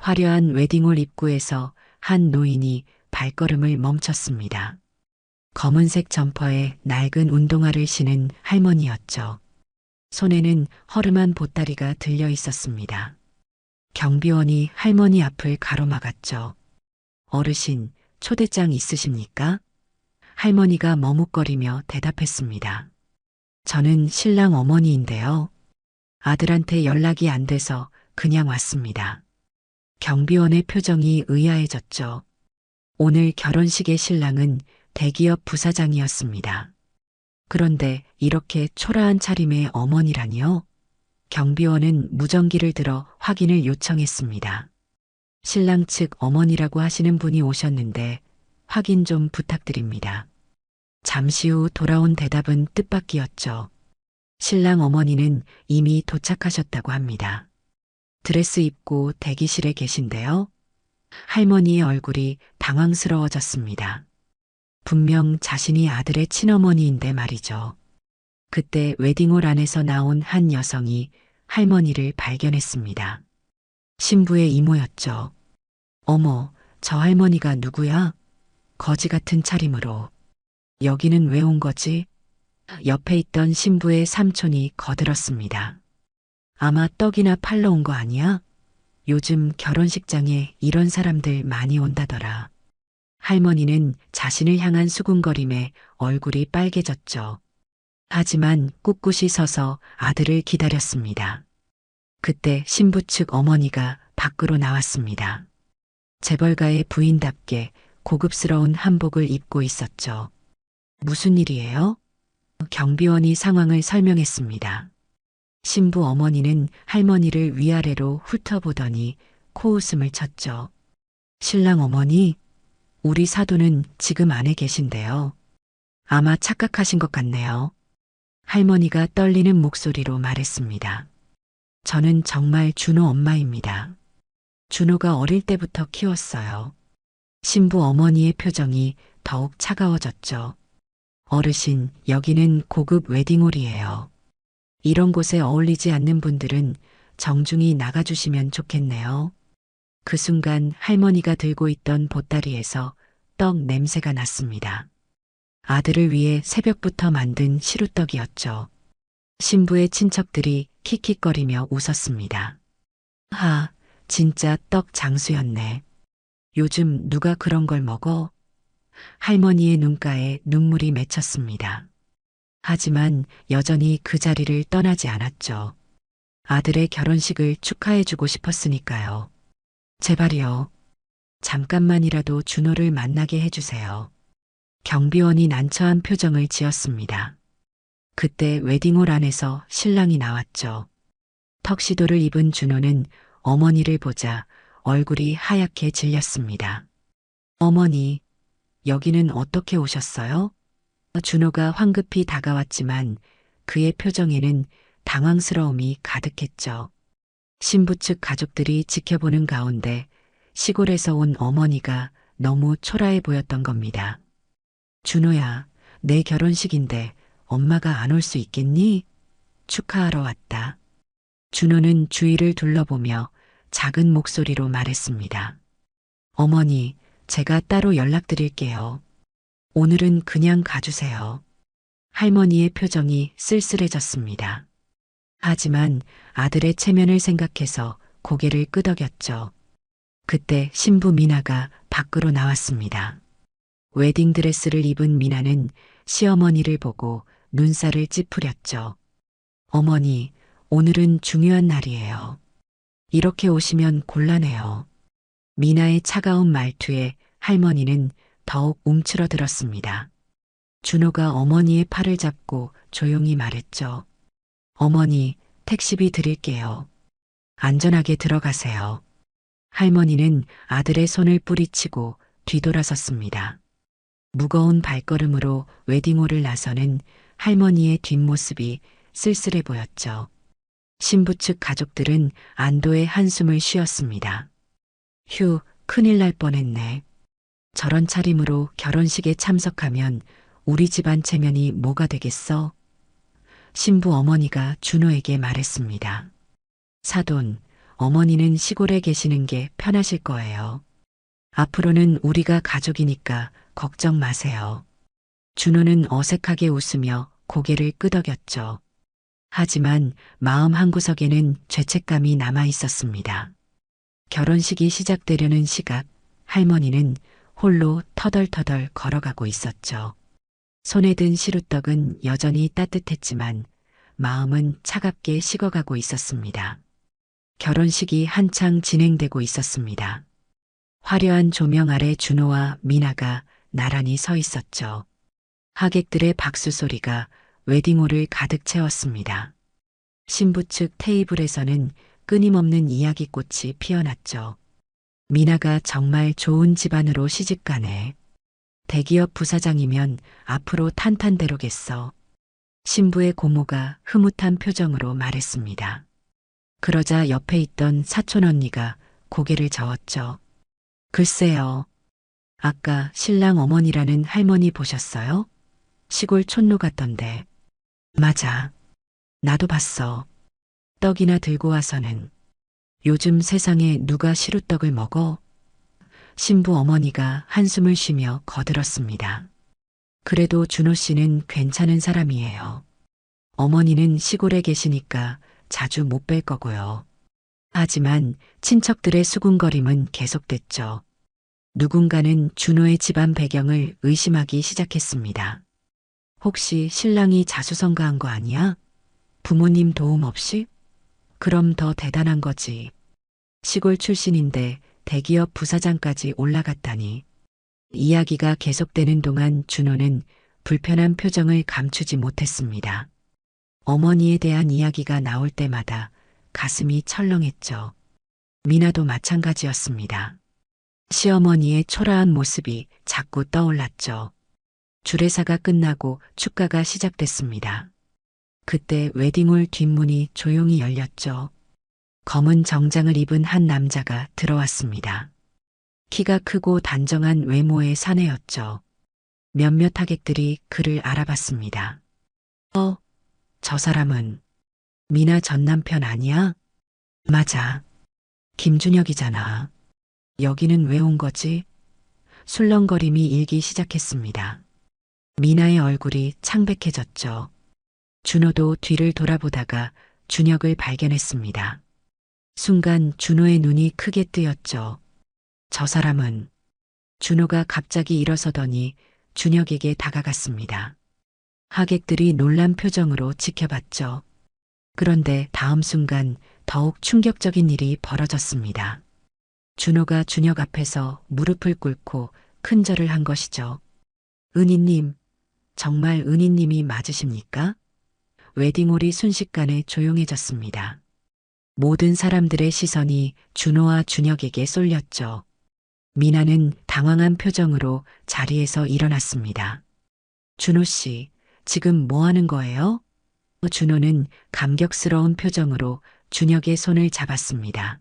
화려한 웨딩홀 입구에서 한 노인이 발걸음을 멈췄습니다. 검은색 점퍼에 낡은 운동화를 신은 할머니였죠. 손에는 허름한 보따리가 들려 있었습니다. 경비원이 할머니 앞을 가로막았죠. 어르신, 초대장 있으십니까? 할머니가 머뭇거리며 대답했습니다. 저는 신랑 어머니인데요. 아들한테 연락이 안 돼서 그냥 왔습니다. 경비원의 표정이 의아해졌죠. 오늘 결혼식의 신랑은 대기업 부사장이었습니다. 그런데 이렇게 초라한 차림의 어머니라니요? 경비원은 무전기를 들어 확인을 요청했습니다. 신랑 측 어머니라고 하시는 분이 오셨는데 확인 좀 부탁드립니다. 잠시 후 돌아온 대답은 뜻밖이었죠. 신랑 어머니는 이미 도착하셨다고 합니다. 드레스 입고 대기실에 계신데요. 할머니의 얼굴이 당황스러워졌습니다. 분명 자신이 아들의 친어머니인데 말이죠. 그때 웨딩홀 안에서 나온 한 여성이 할머니를 발견했습니다. 신부의 이모였죠. 어머, 저 할머니가 누구야? 거지 같은 차림으로. 여기는 왜 온 거지? 옆에 있던 신부의 삼촌이 거들었습니다. 아마 떡이나 팔러 온 거 아니야? 요즘 결혼식장에 이런 사람들 많이 온다더라. 할머니는 자신을 향한 수군거림에 얼굴이 빨개졌죠. 하지만 꿋꿋이 서서 아들을 기다렸습니다. 그때 신부 측 어머니가 밖으로 나왔습니다. 재벌가의 부인답게 고급스러운 한복을 입고 있었죠. 무슨 일이에요? 경비원이 상황을 설명했습니다. 신부 어머니는 할머니를 위아래로 훑어보더니 코웃음을 쳤죠. 신랑 어머니, 우리 사돈은 지금 안에 계신데요. 아마 착각하신 것 같네요. 할머니가 떨리는 목소리로 말했습니다. 저는 정말 준호 엄마입니다. 준호가 어릴 때부터 키웠어요. 신부 어머니의 표정이 더욱 차가워졌죠. 어르신, 여기는 고급 웨딩홀이에요. 이런 곳에 어울리지 않는 분들은 정중히 나가주시면 좋겠네요. 그 순간 할머니가 들고 있던 보따리에서 떡 냄새가 났습니다. 아들을 위해 새벽부터 만든 시루떡이었죠. 신부의 친척들이 킥킥거리며 웃었습니다. 하, 진짜 떡 장수였네. 요즘 누가 그런 걸 먹어? 할머니의 눈가에 눈물이 맺혔습니다. 하지만 여전히 그 자리를 떠나지 않았죠. 아들의 결혼식을 축하해주고 싶었으니까요. 제발이요. 잠깐만이라도 준호를 만나게 해주세요. 경비원이 난처한 표정을 지었습니다. 그때 웨딩홀 안에서 신랑이 나왔죠. 턱시도를 입은 준호는 어머니를 보자 얼굴이 하얗게 질렸습니다. 어머니, 여기는 어떻게 오셨어요? 준호가 황급히 다가왔지만 그의 표정에는 당황스러움이 가득했죠. 신부 측 가족들이 지켜보는 가운데 시골에서 온 어머니가 너무 초라해 보였던 겁니다. 준호야, 내 결혼식인데 엄마가 안 올 수 있겠니? 축하하러 왔다. 준호는 주위를 둘러보며 작은 목소리로 말했습니다. 어머니, 제가 따로 연락드릴게요. 오늘은 그냥 가주세요. 할머니의 표정이 쓸쓸해졌습니다. 하지만 아들의 체면을 생각해서 고개를 끄덕였죠. 그때 신부 미나가 밖으로 나왔습니다. 웨딩드레스를 입은 미나는 시어머니를 보고 눈살을 찌푸렸죠. 어머니, 오늘은 중요한 날이에요. 이렇게 오시면 곤란해요. 미나의 차가운 말투에 할머니는 더욱 움츠러들었습니다. 준호가 어머니의 팔을 잡고 조용히 말했죠. 어머니, 택시비 드릴게요. 안전하게 들어가세요. 할머니는 아들의 손을 뿌리치고 뒤돌아섰습니다. 무거운 발걸음으로 웨딩홀을 나서는 할머니의 뒷모습이 쓸쓸해 보였죠. 신부 측 가족들은 안도의 한숨을 쉬었습니다. 휴, 큰일 날 뻔했네. 저런 차림으로 결혼식에 참석하면 우리 집안 체면이 뭐가 되겠어? 신부 어머니가 준호에게 말했습니다. 사돈, 어머니는 시골에 계시는 게 편하실 거예요. 앞으로는 우리가 가족이니까 걱정 마세요. 준호는 어색하게 웃으며 고개를 끄덕였죠. 하지만 마음 한구석에는 죄책감이 남아 있었습니다. 결혼식이 시작되려는 시각, 할머니는 홀로 터덜터덜 걸어가고 있었죠. 손에 든 시루떡은 여전히 따뜻했지만 마음은 차갑게 식어가고 있었습니다. 결혼식이 한창 진행되고 있었습니다. 화려한 조명 아래 준호와 미나가 나란히 서 있었죠. 하객들의 박수 소리가 웨딩홀을 가득 채웠습니다. 신부 측 테이블에서는 끊임없는 이야기꽃이 피어났죠. 미나가 정말 좋은 집안으로 시집가네. 대기업 부사장이면 앞으로 탄탄대로겠어. 신부의 고모가 흐뭇한 표정으로 말했습니다. 그러자 옆에 있던 사촌 언니가 고개를 저었죠. 글쎄요. 아까 신랑 어머니라는 할머니 보셨어요? 시골 촌노 같던데. 맞아. 나도 봤어. 떡이나 들고 와서는. 요즘 세상에 누가 시루떡을 먹어? 신부 어머니가 한숨을 쉬며 거들었습니다. 그래도 준호 씨는 괜찮은 사람이에요. 어머니는 시골에 계시니까 자주 못 뵐 거고요. 하지만 친척들의 수군거림은 계속됐죠. 누군가는 준호의 집안 배경을 의심하기 시작했습니다. 혹시 신랑이 자수성가한 거 아니야? 부모님 도움 없이? 그럼 더 대단한 거지. 시골 출신인데 대기업 부사장까지 올라갔다니. 이야기가 계속되는 동안 준호는 불편한 표정을 감추지 못했습니다. 어머니에 대한 이야기가 나올 때마다 가슴이 철렁했죠. 미나도 마찬가지였습니다. 시어머니의 초라한 모습이 자꾸 떠올랐죠. 주례사가 끝나고 축가가 시작됐습니다. 그때 웨딩홀 뒷문이 조용히 열렸죠. 검은 정장을 입은 한 남자가 들어왔습니다. 키가 크고 단정한 외모의 사내였죠. 몇몇 하객들이 그를 알아봤습니다. 저 사람은 미나 전 남편 아니야? 맞아. 김준혁이잖아. 여기는 왜 온 거지? 술렁거림이 일기 시작했습니다. 미나의 얼굴이 창백해졌죠. 준호도 뒤를 돌아보다가 준혁을 발견했습니다. 순간 준호의 눈이 크게 뜨였죠. 저 사람은. 준호가 갑자기 일어서더니 준혁에게 다가갔습니다. 하객들이 놀란 표정으로 지켜봤죠. 그런데 다음 순간 더욱 충격적인 일이 벌어졌습니다. 준호가 준혁 앞에서 무릎을 꿇고 큰절을 한 것이죠. 은희님, 정말 은희님이 맞으십니까? 웨딩홀이 순식간에 조용해졌습니다. 모든 사람들의 시선이 준호와 준혁에게 쏠렸죠. 미나는 당황한 표정으로 자리에서 일어났습니다. 준호 씨, 지금 뭐 하는 거예요? 준호는 감격스러운 표정으로 준혁의 손을 잡았습니다.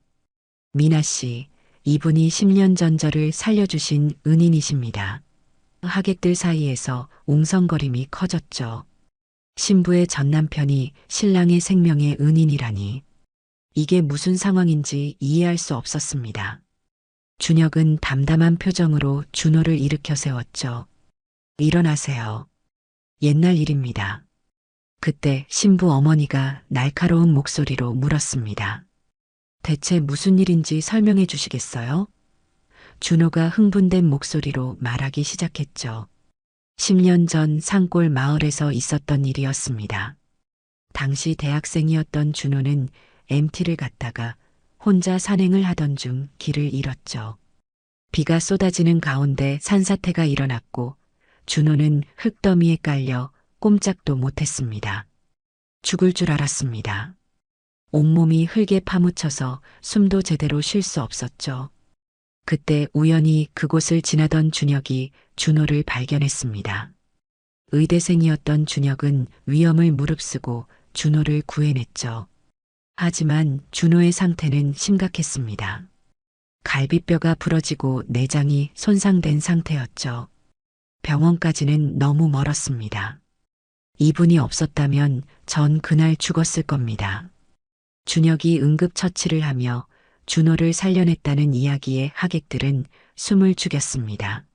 미나 씨, 이분이 10년 전 저를 살려주신 은인이십니다. 하객들 사이에서 웅성거림이 커졌죠. 신부의 전 남편이 신랑의 생명의 은인이라니. 이게 무슨 상황인지 이해할 수 없었습니다. 준혁은 담담한 표정으로 준호를 일으켜 세웠죠. 일어나세요. 옛날 일입니다. 그때 신부 어머니가 날카로운 목소리로 물었습니다. 대체 무슨 일인지 설명해 주시겠어요? 준호가 흥분된 목소리로 말하기 시작했죠. 10년 전 산골 마을에서 있었던 일이었습니다. 당시 대학생이었던 준호는 MT를 갔다가 혼자 산행을 하던 중 길을 잃었죠. 비가 쏟아지는 가운데 산사태가 일어났고 준호는 흙더미에 깔려 꼼짝도 못했습니다. 죽을 줄 알았습니다. 온몸이 흙에 파묻혀서 숨도 제대로 쉴 수 없었죠. 그때 우연히 그곳을 지나던 준혁이 준호를 발견했습니다. 의대생이었던 준혁은 위험을 무릅쓰고 준호를 구해냈죠. 하지만 준호의 상태는 심각했습니다. 갈비뼈가 부러지고 내장이 손상된 상태였죠. 병원까지는 너무 멀었습니다. 이분이 없었다면 전 그날 죽었을 겁니다. 준혁이 응급처치를 하며 준호를 살려냈다는 이야기에 하객들은 숨을 죽였습니다.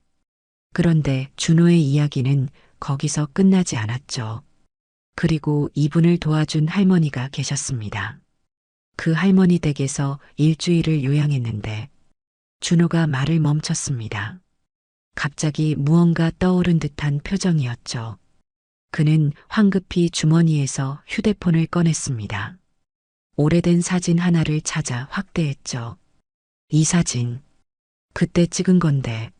그런데 준호의 이야기는 거기서 끝나지 않았죠. 그리고 이분을 도와준 할머니가 계셨습니다. 그 할머니 댁에서 일주일을 요양했는데 준호가 말을 멈췄습니다. 갑자기 무언가 떠오른 듯한 표정이었죠. 그는 황급히 주머니에서 휴대폰을 꺼냈습니다. 오래된 사진 하나를 찾아 확대했죠. 이 사진, 그때 찍은 건데,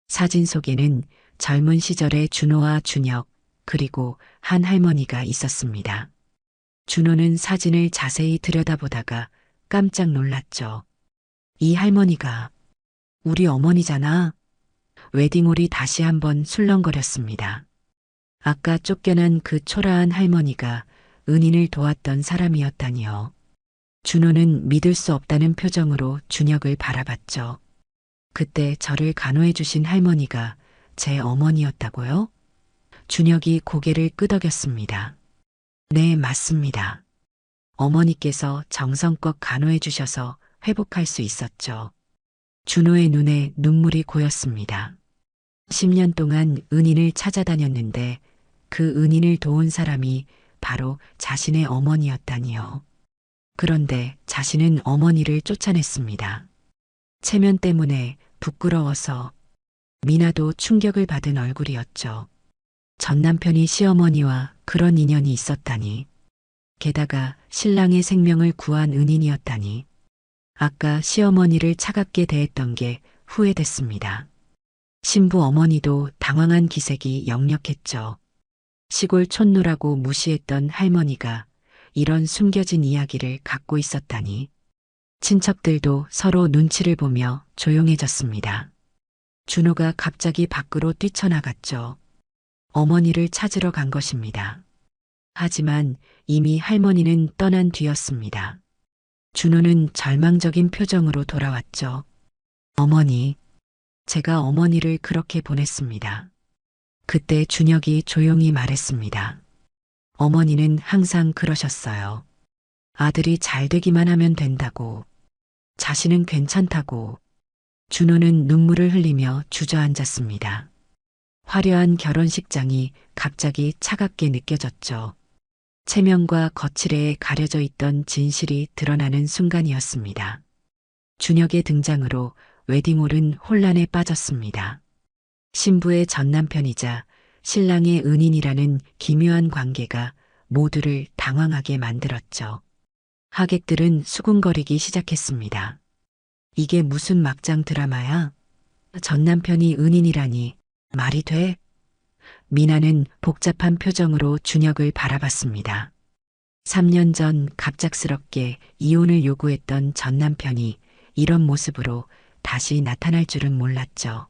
사진 속에는 젊은 시절의 준호와 준혁, 그리고 한 할머니가 있었습니다. 준호는 사진을 자세히 들여다보다가 깜짝 놀랐죠. 이 할머니가 우리 어머니잖아. 웨딩홀이 다시 한번 술렁거렸습니다. 아까 쫓겨난 그 초라한 할머니가 은인을 도왔던 사람이었다니요. 준호는 믿을 수 없다는 표정으로 준혁을 바라봤죠. 그때 저를 간호해 주신 할머니가 제 어머니였다고요? 준혁이 고개를 끄덕였습니다. 네, 맞습니다. 어머니께서 정성껏 간호해 주셔서 회복할 수 있었죠. 준호의 눈에 눈물이 고였습니다. 10년 동안 은인을 찾아다녔는데 그 은인을 도운 사람이 바로 자신의 어머니였다니요. 그런데 자신은 어머니를 쫓아냈습니다. 체면 때문에 부끄러워서. 미나도 충격을 받은 얼굴이었죠. 전 남편이 시어머니와 그런 인연이 있었다니. 게다가 신랑의 생명을 구한 은인이었다니. 아까 시어머니를 차갑게 대했던 게 후회됐습니다. 신부 어머니도 당황한 기색이 역력했죠. 시골 촌노라고 무시했던 할머니가 이런 숨겨진 이야기를 갖고 있었다니. 친척들도 서로 눈치를 보며 조용해졌습니다. 준호가 갑자기 밖으로 뛰쳐나갔죠. 어머니를 찾으러 간 것입니다. 하지만 이미 할머니는 떠난 뒤였습니다. 준호는 절망적인 표정으로 돌아왔죠. 어머니, 제가 어머니를 그렇게 보냈습니다. 그때 준혁이 조용히 말했습니다. 어머니는 항상 그러셨어요. 아들이 잘 되기만 하면 된다고. 자신은 괜찮다고. 준호는 눈물을 흘리며 주저앉았습니다. 화려한 결혼식장이 갑자기 차갑게 느껴졌죠. 체면과 거칠애에 가려져 있던 진실이 드러나는 순간이었습니다. 준혁의 등장으로 웨딩홀은 혼란에 빠졌습니다. 신부의 전남편이자 신랑의 은인이라는 기묘한 관계가 모두를 당황하게 만들었죠. 하객들은 수군거리기 시작했습니다. 이게 무슨 막장 드라마야? 전남편이 은인이라니 말이 돼? 미나는 복잡한 표정으로 준혁을 바라봤습니다. 3년 전 갑작스럽게 이혼을 요구했던 전남편이 이런 모습으로 다시 나타날 줄은 몰랐죠.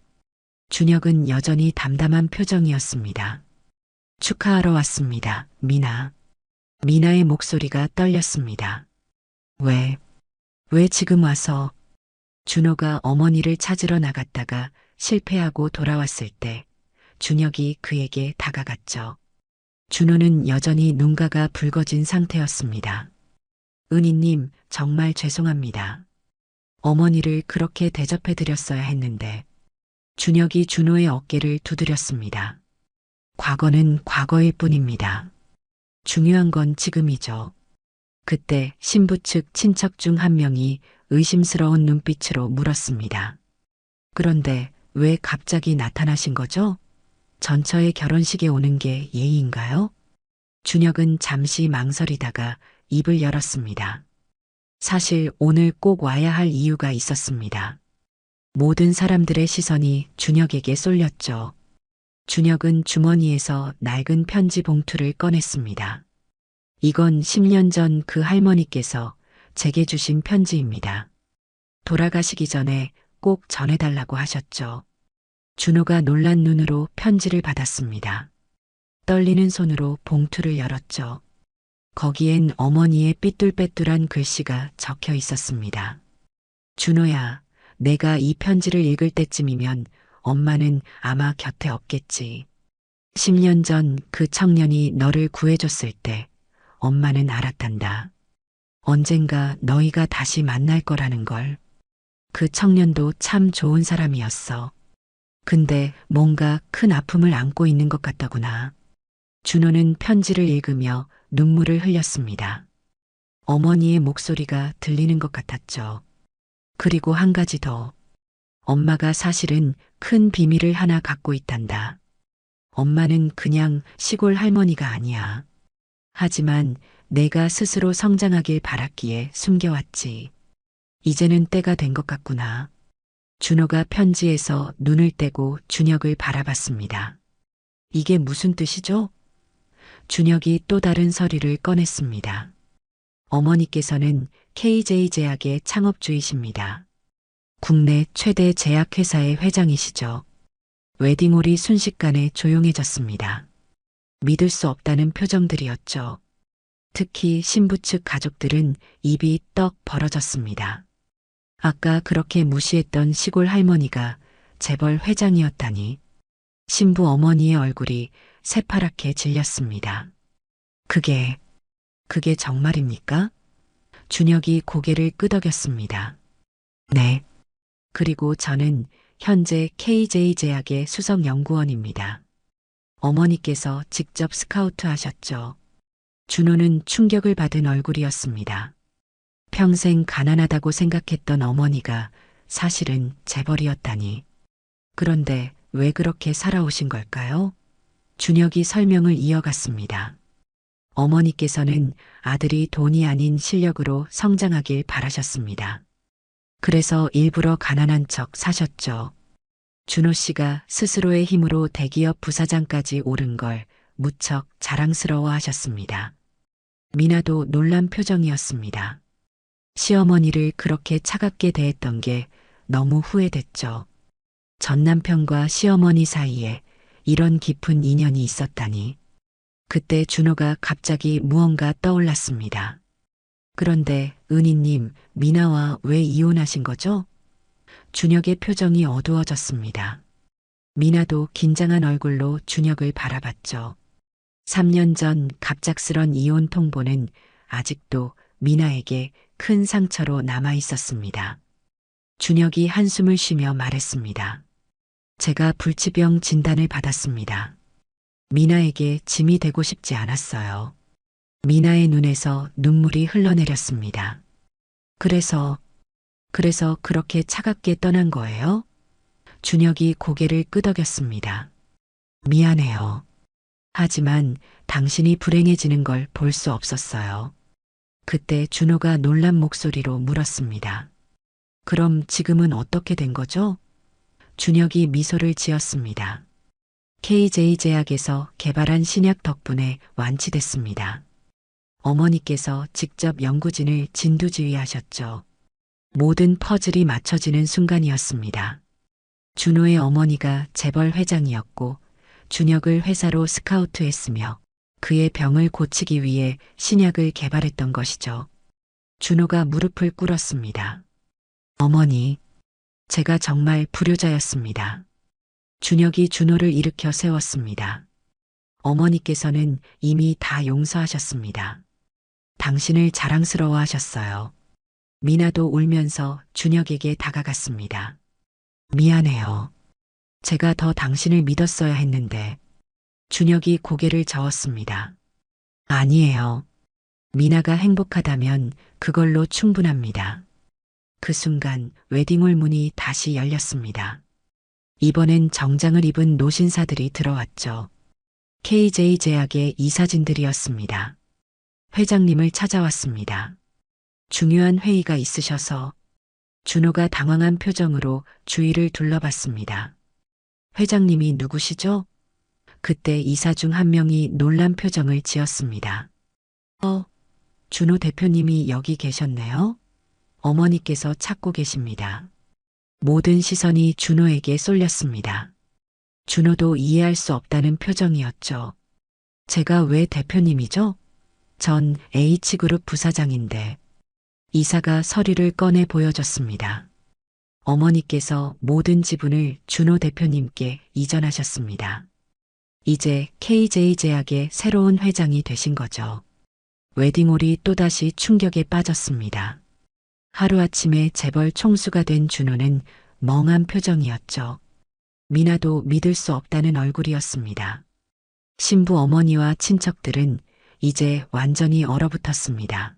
준혁은 여전히 담담한 표정이었습니다. 축하하러 왔습니다, 미나. 미나의 목소리가 떨렸습니다. 왜 지금 와서? 준호가 어머니를 찾으러 나갔다가 실패하고 돌아왔을 때 준혁이 그에게 다가갔죠. 준호는 여전히 눈가가 붉어진 상태였습니다. 은희님, 정말 죄송합니다. 어머니를 그렇게 대접해드렸어야 했는데. 준혁이 준호의 어깨를 두드렸습니다. 과거는 과거일 뿐입니다. 중요한 건 지금이죠. 그때 신부 측 친척 중 한 명이 의심스러운 눈빛으로 물었습니다. 그런데 왜 갑자기 나타나신 거죠? 전처의 결혼식에 오는 게 예의인가요? 준혁은 잠시 망설이다가 입을 열었습니다. 사실 오늘 꼭 와야 할 이유가 있었습니다. 모든 사람들의 시선이 준혁에게 쏠렸죠. 준혁은 주머니에서 낡은 편지 봉투를 꺼냈습니다. 이건 10년 전 그 할머니께서 제게 주신 편지입니다. 돌아가시기 전에 꼭 전해달라고 하셨죠. 준호가 놀란 눈으로 편지를 받았습니다. 떨리는 손으로 봉투를 열었죠. 거기엔 어머니의 삐뚤빼뚤한 글씨가 적혀 있었습니다. 준호야, 내가 이 편지를 읽을 때쯤이면 엄마는 아마 곁에 없겠지. 10년 전 그 청년이 너를 구해줬을 때 엄마는 알았단다. 언젠가 너희가 다시 만날 거라는 걸. 그 청년도 참 좋은 사람이었어. 근데 뭔가 큰 아픔을 안고 있는 것 같더구나. 준호는 편지를 읽으며 눈물을 흘렸습니다. 어머니의 목소리가 들리는 것 같았죠. 그리고 한 가지 더. 엄마가 사실은 큰 비밀을 하나 갖고 있단다. 엄마는 그냥 시골 할머니가 아니야. 하지만 내가 스스로 성장하길 바랐기에 숨겨왔지. 이제는 때가 된 것 같구나. 준호가 편지에서 눈을 떼고 준혁을 바라봤습니다. 이게 무슨 뜻이죠? 준혁이 또 다른 서류를 꺼냈습니다. 어머니께서는 KJ 제약의 창업주이십니다. 국내 최대 제약회사의 회장이시죠. 웨딩홀이 순식간에 조용해졌습니다. 믿을 수 없다는 표정들이었죠. 특히 신부 측 가족들은 입이 떡 벌어졌습니다. 아까 그렇게 무시했던 시골 할머니가 재벌 회장이었다니. 신부 어머니의 얼굴이 새파랗게 질렸습니다. 그게 정말입니까? 준혁이 고개를 끄덕였습니다. 네. 그리고 저는 현재 KJ 제약의 수석 연구원입니다. 어머니께서 직접 스카우트 하셨죠. 준호는 충격을 받은 얼굴이었습니다. 평생 가난하다고 생각했던 어머니가 사실은 재벌이었다니. 그런데 왜 그렇게 살아오신 걸까요? 준혁이 설명을 이어갔습니다. 어머니께서는 아들이 돈이 아닌 실력으로 성장하길 바라셨습니다. 그래서 일부러 가난한 척 사셨죠. 준호 씨가 스스로의 힘으로 대기업 부사장까지 오른 걸 무척 자랑스러워 하셨습니다. 미나도 놀란 표정이었습니다. 시어머니를 그렇게 차갑게 대했던 게 너무 후회됐죠. 전 남편과 시어머니 사이에 이런 깊은 인연이 있었다니. 그때 준호가 갑자기 무언가 떠올랐습니다. 그런데 은희님, 미나와 왜 이혼하신 거죠? 준혁의 표정이 어두워졌습니다. 미나도 긴장한 얼굴로 준혁을 바라봤죠. 3년 전 갑작스런 이혼 통보는 아직도 미나에게 큰 상처로 남아 있었습니다. 준혁이 한숨을 쉬며 말했습니다. 제가 불치병 진단을 받았습니다. 미나에게 짐이 되고 싶지 않았어요. 미나의 눈에서 눈물이 흘러내렸습니다. 그래서 그렇게 차갑게 떠난 거예요? 준혁이 고개를 끄덕였습니다. 미안해요. 하지만 당신이 불행해지는 걸 볼 수 없었어요. 그때 준호가 놀란 목소리로 물었습니다. 그럼 지금은 어떻게 된 거죠? 준혁이 미소를 지었습니다. KJ 제약에서 개발한 신약 덕분에 완치됐습니다. 어머니께서 직접 연구진을 진두지휘하셨죠. 모든 퍼즐이 맞춰지는 순간이었습니다. 준호의 어머니가 재벌 회장이었고 준혁을 회사로 스카우트했으며 그의 병을 고치기 위해 신약을 개발했던 것이죠. 준호가 무릎을 꿇었습니다. 어머니, 제가 정말 불효자였습니다. 준혁이 준호를 일으켜 세웠습니다. 어머니께서는 이미 다 용서하셨습니다. 당신을 자랑스러워하셨어요. 미나도 울면서 준혁에게 다가갔습니다. 미안해요. 제가 더 당신을 믿었어야 했는데. 준혁이 고개를 저었습니다. 아니에요. 미나가 행복하다면 그걸로 충분합니다. 그 순간 웨딩홀 문이 다시 열렸습니다. 이번엔 정장을 입은 노신사들이 들어왔죠. KJ 제약의 이사진들이었습니다. 회장님을 찾아왔습니다. 중요한 회의가 있으셔서. 준호가 당황한 표정으로 주위를 둘러봤습니다. 회장님이 누구시죠? 그때 이사 중 한 명이 놀란 표정을 지었습니다. 준호 대표님이 여기 계셨네요? 어머니께서 찾고 계십니다. 모든 시선이 준호에게 쏠렸습니다. 준호도 이해할 수 없다는 표정이었죠. 제가 왜 대표님이죠? 전 H그룹 부사장인데. 이사가 서류를 꺼내 보여줬습니다. 어머니께서 모든 지분을 준호 대표님께 이전하셨습니다. 이제 KJ 제약의 새로운 회장이 되신 거죠. 웨딩홀이 또다시 충격에 빠졌습니다. 하루아침에 재벌 총수가 된 준호는 멍한 표정이었죠. 미나도 믿을 수 없다는 얼굴이었습니다. 신부 어머니와 친척들은 이제 완전히 얼어붙었습니다.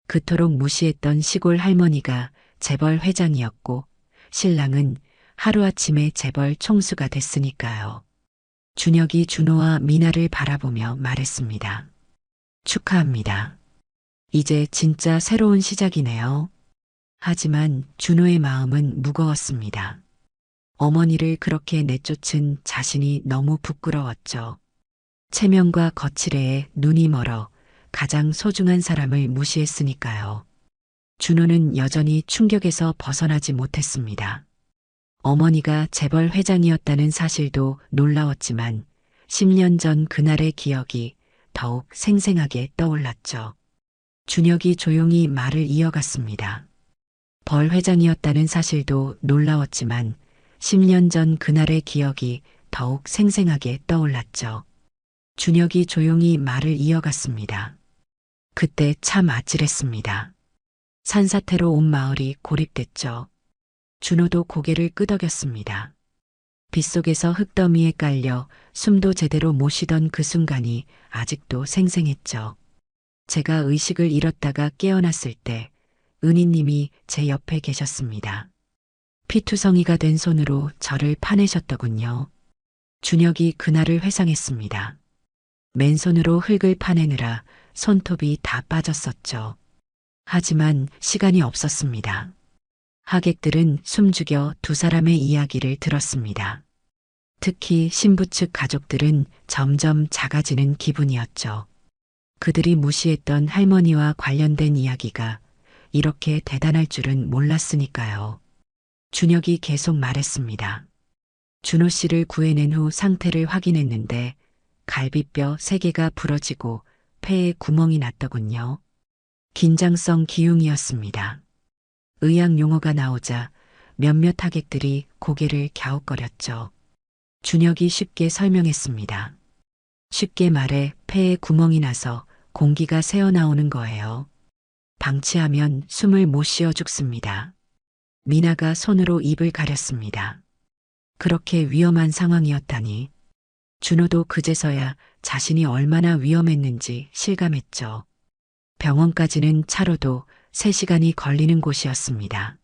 그토록 무시했던 시골 할머니가 재벌 회장이었고 신랑은 하루아침에 재벌 총수가 됐으니까요. 준혁이 준호와 미나를 바라보며 말했습니다. 축하합니다. 이제 진짜 새로운 시작이네요. 하지만 준호의 마음은 무거웠습니다. 어머니를 그렇게 내쫓은 자신이 너무 부끄러웠죠. 체면과 거칠애에 눈이 멀어 가장 소중한 사람을 무시했으니까요. 준호는 여전히 충격에서 벗어나지 못했습니다. 어머니가 재벌 회장이었다는 사실도 놀라웠지만 10년 전 그날의 기억이 더욱 생생하게 떠올랐죠. 준혁이 조용히 말을 이어갔습니다. 벌 회장이었다는 사실도 놀라웠지만 10년 전 그날의 기억이 더욱 생생하게 떠올랐죠. 준혁이 조용히 말을 이어갔습니다. 그때 참 아찔했습니다. 산사태로 온 마을이 고립됐죠. 준호도 고개를 끄덕였습니다. 빗속에서 흙더미에 깔려 숨도 제대로 못 쉬던 그 순간이 아직도 생생했죠. 제가 의식을 잃었다가 깨어났을 때 은희님이 제 옆에 계셨습니다. 피투성이가 된 손으로 저를 파내셨더군요. 준혁이 그날을 회상했습니다. 맨손으로 흙을 파내느라 손톱이 다 빠졌었죠. 하지만 시간이 없었습니다. 하객들은 숨죽여 두 사람의 이야기를 들었습니다. 특히 신부 측 가족들은 점점 작아지는 기분이었죠. 그들이 무시했던 할머니와 관련된 이야기가 이렇게 대단할 줄은 몰랐으니까요. 준혁이 계속 말했습니다. 준호 씨를 구해낸 후 상태를 확인했는데 갈비뼈 3개가 부러지고 폐에 구멍이 났더군요. 긴장성 기흉이었습니다. 의학 용어가 나오자 몇몇 하객들이 고개를 갸웃거렸죠. 준혁이 쉽게 설명했습니다. 쉽게 말해 폐에 구멍이 나서 공기가 새어나오는 거예요. 방치하면 숨을 못 쉬어 죽습니다. 미나가 손으로 입을 가렸습니다. 그렇게 위험한 상황이었다니. 준호도 그제서야 자신이 얼마나 위험했는지 실감했죠. 병원까지는 차로도 3시간이 걸리는 곳이었습니다.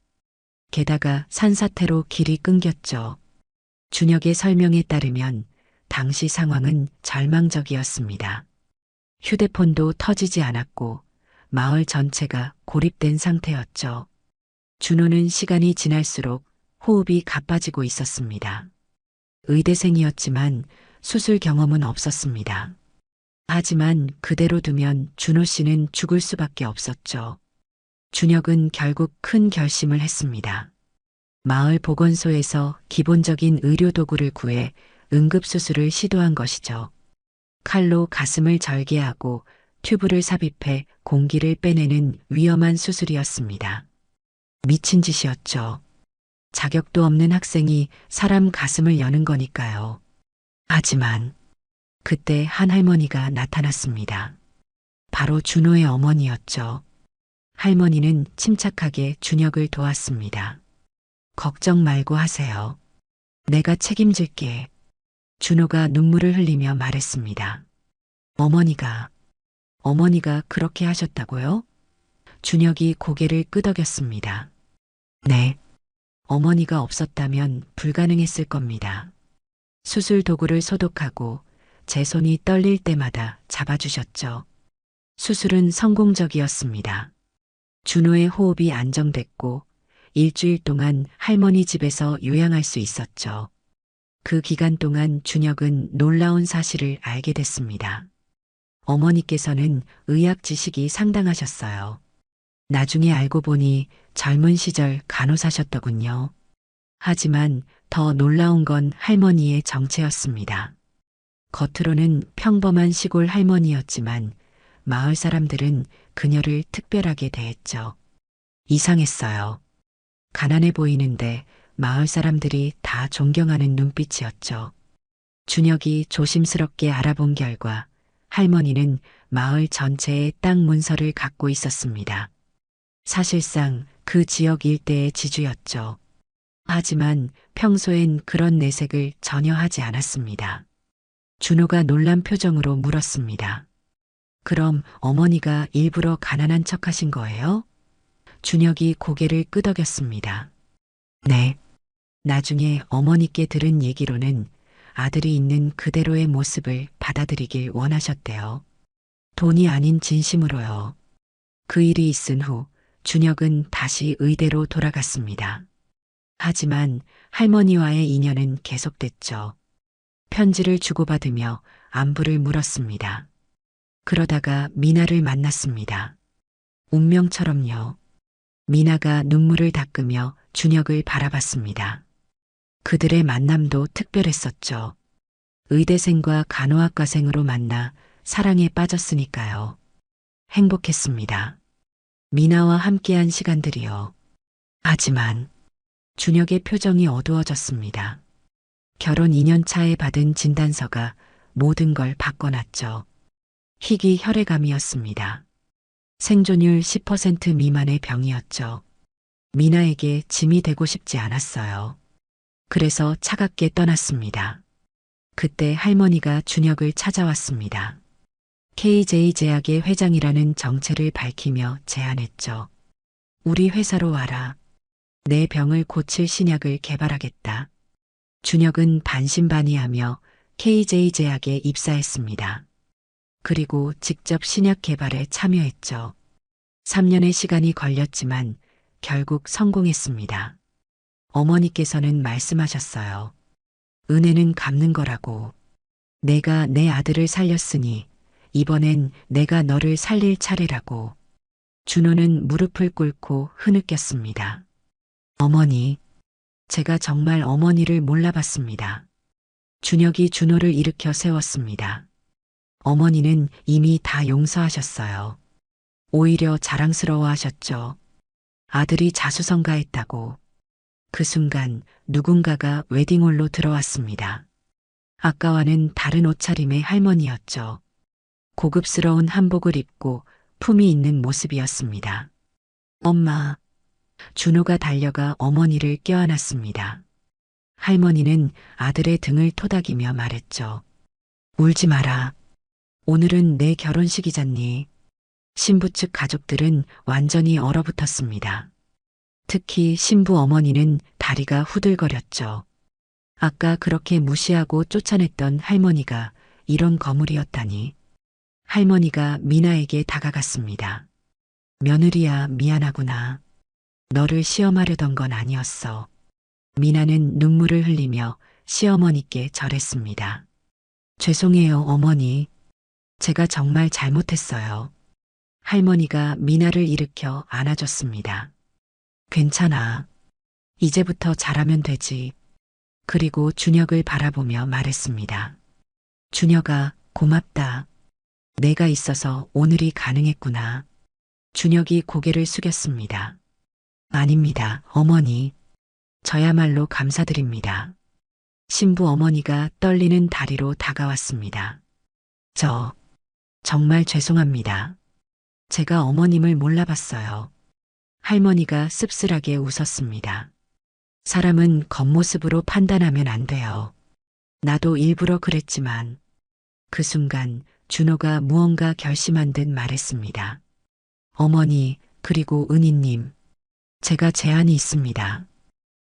게다가 산사태로 길이 끊겼죠. 준혁의 설명에 따르면 당시 상황은 절망적이었습니다. 휴대폰도 터지지 않았고 마을 전체가 고립된 상태였죠. 준호는 시간이 지날수록 호흡이 가빠지고 있었습니다. 의대생이었지만 수술 경험은 없었습니다. 하지만 그대로 두면 준호 씨는 죽을 수밖에 없었죠. 준혁은 결국 큰 결심을 했습니다. 마을 보건소에서 기본적인 의료도구를 구해 응급수술을 시도한 것이죠. 칼로 가슴을 절개하고 튜브를 삽입해 공기를 빼내는 위험한 수술이었습니다. 미친 짓이었죠. 자격도 없는 학생이 사람 가슴을 여는 거니까요. 하지만 그때 한 할머니가 나타났습니다. 바로 준호의 어머니였죠. 할머니는 침착하게 준혁을 도왔습니다. 걱정 말고 하세요. 내가 책임질게. 준호가 눈물을 흘리며 말했습니다. 어머니가 그렇게 하셨다고요? 준혁이 고개를 끄덕였습니다. 네. 어머니가 없었다면 불가능했을 겁니다. 수술 도구를 소독하고 제 손이 떨릴 때마다 잡아주셨죠. 수술은 성공적이었습니다. 준호의 호흡이 안정됐고 일주일 동안 할머니 집에서 요양할 수 있었죠. 그 기간 동안 준혁은 놀라운 사실을 알게 됐습니다. 어머니께서는 의학 지식이 상당하셨어요. 나중에 알고 보니 젊은 시절 간호사셨더군요. 하지만 더 놀라운 건 할머니의 정체였습니다. 겉으로는 평범한 시골 할머니였지만 마을 사람들은 그녀를 특별하게 대했죠. 이상했어요. 가난해 보이는데 마을 사람들이 다 존경하는 눈빛이었죠. 준혁이 조심스럽게 알아본 결과 할머니는 마을 전체의 땅 문서를 갖고 있었습니다. 사실상 그 지역 일대의 지주였죠. 하지만 평소엔 그런 내색을 전혀 하지 않았습니다. 준호가 놀란 표정으로 물었습니다. 그럼 어머니가 일부러 가난한 척 하신 거예요? 준혁이 고개를 끄덕였습니다. 네. 나중에 어머니께 들은 얘기로는 아들이 있는 그대로의 모습을 받아들이길 원하셨대요. 돈이 아닌 진심으로요. 그 일이 있은 후 준혁은 다시 의대로 돌아갔습니다. 하지만 할머니와의 인연은 계속됐죠. 편지를 주고받으며 안부를 물었습니다. 그러다가 미나를 만났습니다. 운명처럼요. 미나가 눈물을 닦으며 준혁을 바라봤습니다. 그들의 만남도 특별했었죠. 의대생과 간호학과생으로 만나 사랑에 빠졌으니까요. 행복했습니다. 미나와 함께한 시간들이요. 하지만 준혁의 표정이 어두워졌습니다. 결혼 2년 차에 받은 진단서가 모든 걸 바꿔놨죠. 희귀 혈액암이었습니다. 생존율 10% 미만의 병이었죠. 미나에게 짐이 되고 싶지 않았어요. 그래서 차갑게 떠났습니다. 그때 할머니가 준혁을 찾아왔습니다. KJ 제약의 회장이라는 정체를 밝히며 제안했죠. 우리 회사로 와라. 내 병을 고칠 신약을 개발하겠다. 준혁은 반신반의하며 KJ 제약에 입사했습니다. 그리고 직접 신약 개발에 참여했죠. 3년의 시간이 걸렸지만 결국 성공했습니다. 어머니께서는 말씀하셨어요. 은혜는 갚는 거라고. 내가 내 아들을 살렸으니 이번엔 내가 너를 살릴 차례라고. 준호는 무릎을 꿇고 흐느꼈습니다. 어머니, 제가 정말 어머니를 몰라봤습니다. 준혁이 준호를 일으켜 세웠습니다. 어머니는 이미 다 용서하셨어요. 오히려 자랑스러워하셨죠. 아들이 자수성가했다고. 그 순간 누군가가 웨딩홀로 들어왔습니다. 아까와는 다른 옷차림의 할머니였죠. 고급스러운 한복을 입고 품이 있는 모습이었습니다. 엄마. 준호가 달려가 어머니를 껴안았습니다. 할머니는 아들의 등을 토닥이며 말했죠. 울지 마라. 오늘은 내 결혼식이잖니. 신부 측 가족들은 완전히 얼어붙었습니다. 특히 신부 어머니는 다리가 후들거렸죠. 아까 그렇게 무시하고 쫓아냈던 할머니가 이런 거물이었다니. 할머니가 미나에게 다가갔습니다. 며느리야, 미안하구나. 너를 시험하려던 건 아니었어. 미나는 눈물을 흘리며 시어머니께 절했습니다. 죄송해요, 어머니. 제가 정말 잘못했어요. 할머니가 미나를 일으켜 안아줬습니다. 괜찮아. 이제부터 잘하면 되지. 그리고 준혁을 바라보며 말했습니다. 준혁아, 고맙다. 내가 있어서 오늘이 가능했구나. 준혁이 고개를 숙였습니다. 아닙니다, 어머니. 저야말로 감사드립니다. 신부 어머니가 떨리는 다리로 다가왔습니다. 정말 죄송합니다. 제가 어머님을 몰라봤어요. 할머니가 씁쓸하게 웃었습니다. 사람은 겉모습으로 판단하면 안 돼요. 나도 일부러 그랬지만 그 순간 준호가 무언가 결심한 듯 말했습니다. 어머니, 그리고 은희님, 제가 제안이 있습니다.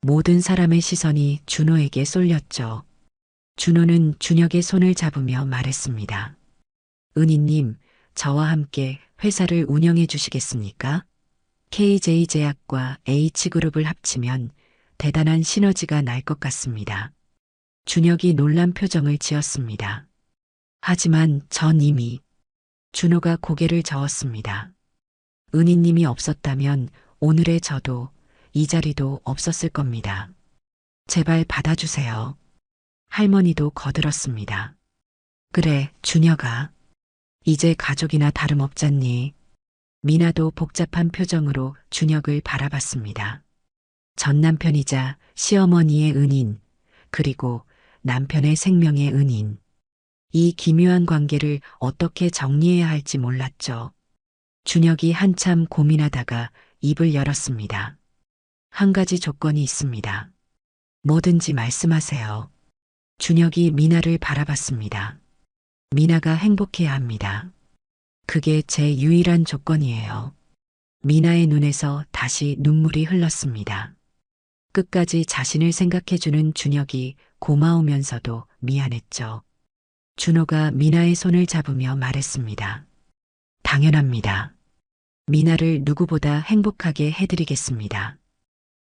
모든 사람의 시선이 준호에게 쏠렸죠. 준호는 준혁의 손을 잡으며 말했습니다. 은희님, 저와 함께 회사를 운영해 주시겠습니까? KJ제약과 H그룹을 합치면 대단한 시너지가 날 것 같습니다. 준혁이 놀란 표정을 지었습니다. 하지만 전 이미 준호가 고개를 저었습니다. 은희님이 없었다면 오늘의 저도 이 자리도 없었을 겁니다. 제발 받아주세요. 할머니도 거들었습니다. 그래, 준혁아. 이제 가족이나 다름없잖니. 미나도 복잡한 표정으로 준혁을 바라봤습니다. 전 남편이자 시어머니의 은인, 그리고 남편의 생명의 은인. 이 기묘한 관계를 어떻게 정리해야 할지 몰랐죠. 준혁이 한참 고민하다가 입을 열었습니다. 한 가지 조건이 있습니다. 뭐든지 말씀하세요. 준혁이 미나를 바라봤습니다. 미나가 행복해야 합니다. 그게 제 유일한 조건이에요. 미나의 눈에서 다시 눈물이 흘렀습니다. 끝까지 자신을 생각해주는 준혁이 고마우면서도 미안했죠. 준호가 미나의 손을 잡으며 말했습니다. 당연합니다. 미나를 누구보다 행복하게 해드리겠습니다.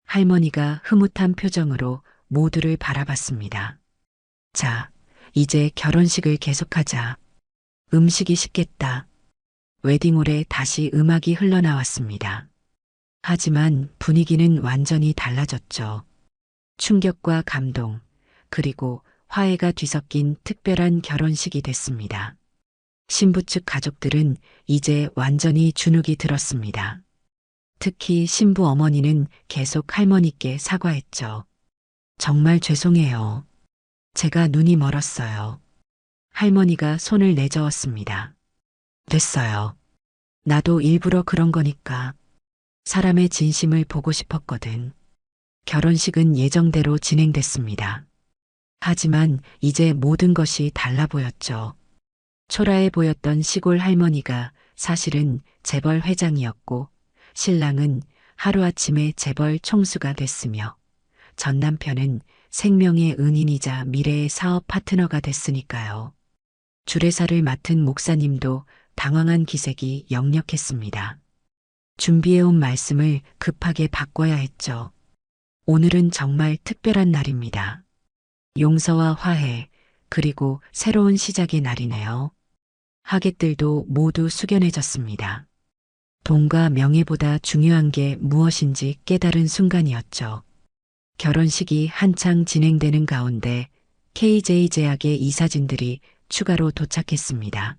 할머니가 흐뭇한 표정으로 모두를 바라봤습니다. 자, 이제 결혼식을 계속하자. 음식이 식겠다. 웨딩홀에 다시 음악이 흘러나왔습니다. 하지만 분위기는 완전히 달라졌죠. 충격과 감동, 그리고 화해가 뒤섞인 특별한 결혼식이 됐습니다. 신부 측 가족들은 이제 완전히 주눅이 들었습니다. 특히 신부 어머니는 계속 할머니께 사과했죠. 정말 죄송해요. 제가 눈이 멀었어요. 할머니가 손을 내저었습니다. 됐어요. 나도 일부러 그런 거니까. 사람의 진심을 보고 싶었거든. 결혼식은 예정대로 진행됐습니다. 하지만 이제 모든 것이 달라 보였죠. 초라해 보였던 시골 할머니가 사실은 재벌 회장이었고, 신랑은 하루아침에 재벌 총수가 됐으며, 전 남편은 생명의 은인이자 미래의 사업 파트너가 됐으니까요. 주례사를 맡은 목사님도 당황한 기색이 역력했습니다. 준비해온 말씀을 급하게 바꿔야 했죠. 오늘은 정말 특별한 날입니다. 용서와 화해, 그리고 새로운 시작의 날이네요. 하객들도 모두 숙연해졌습니다. 돈과 명예보다 중요한 게 무엇인지 깨달은 순간이었죠. 결혼식이 한창 진행되는 가운데 KJ 제약의 이사진들이 추가로 도착했습니다.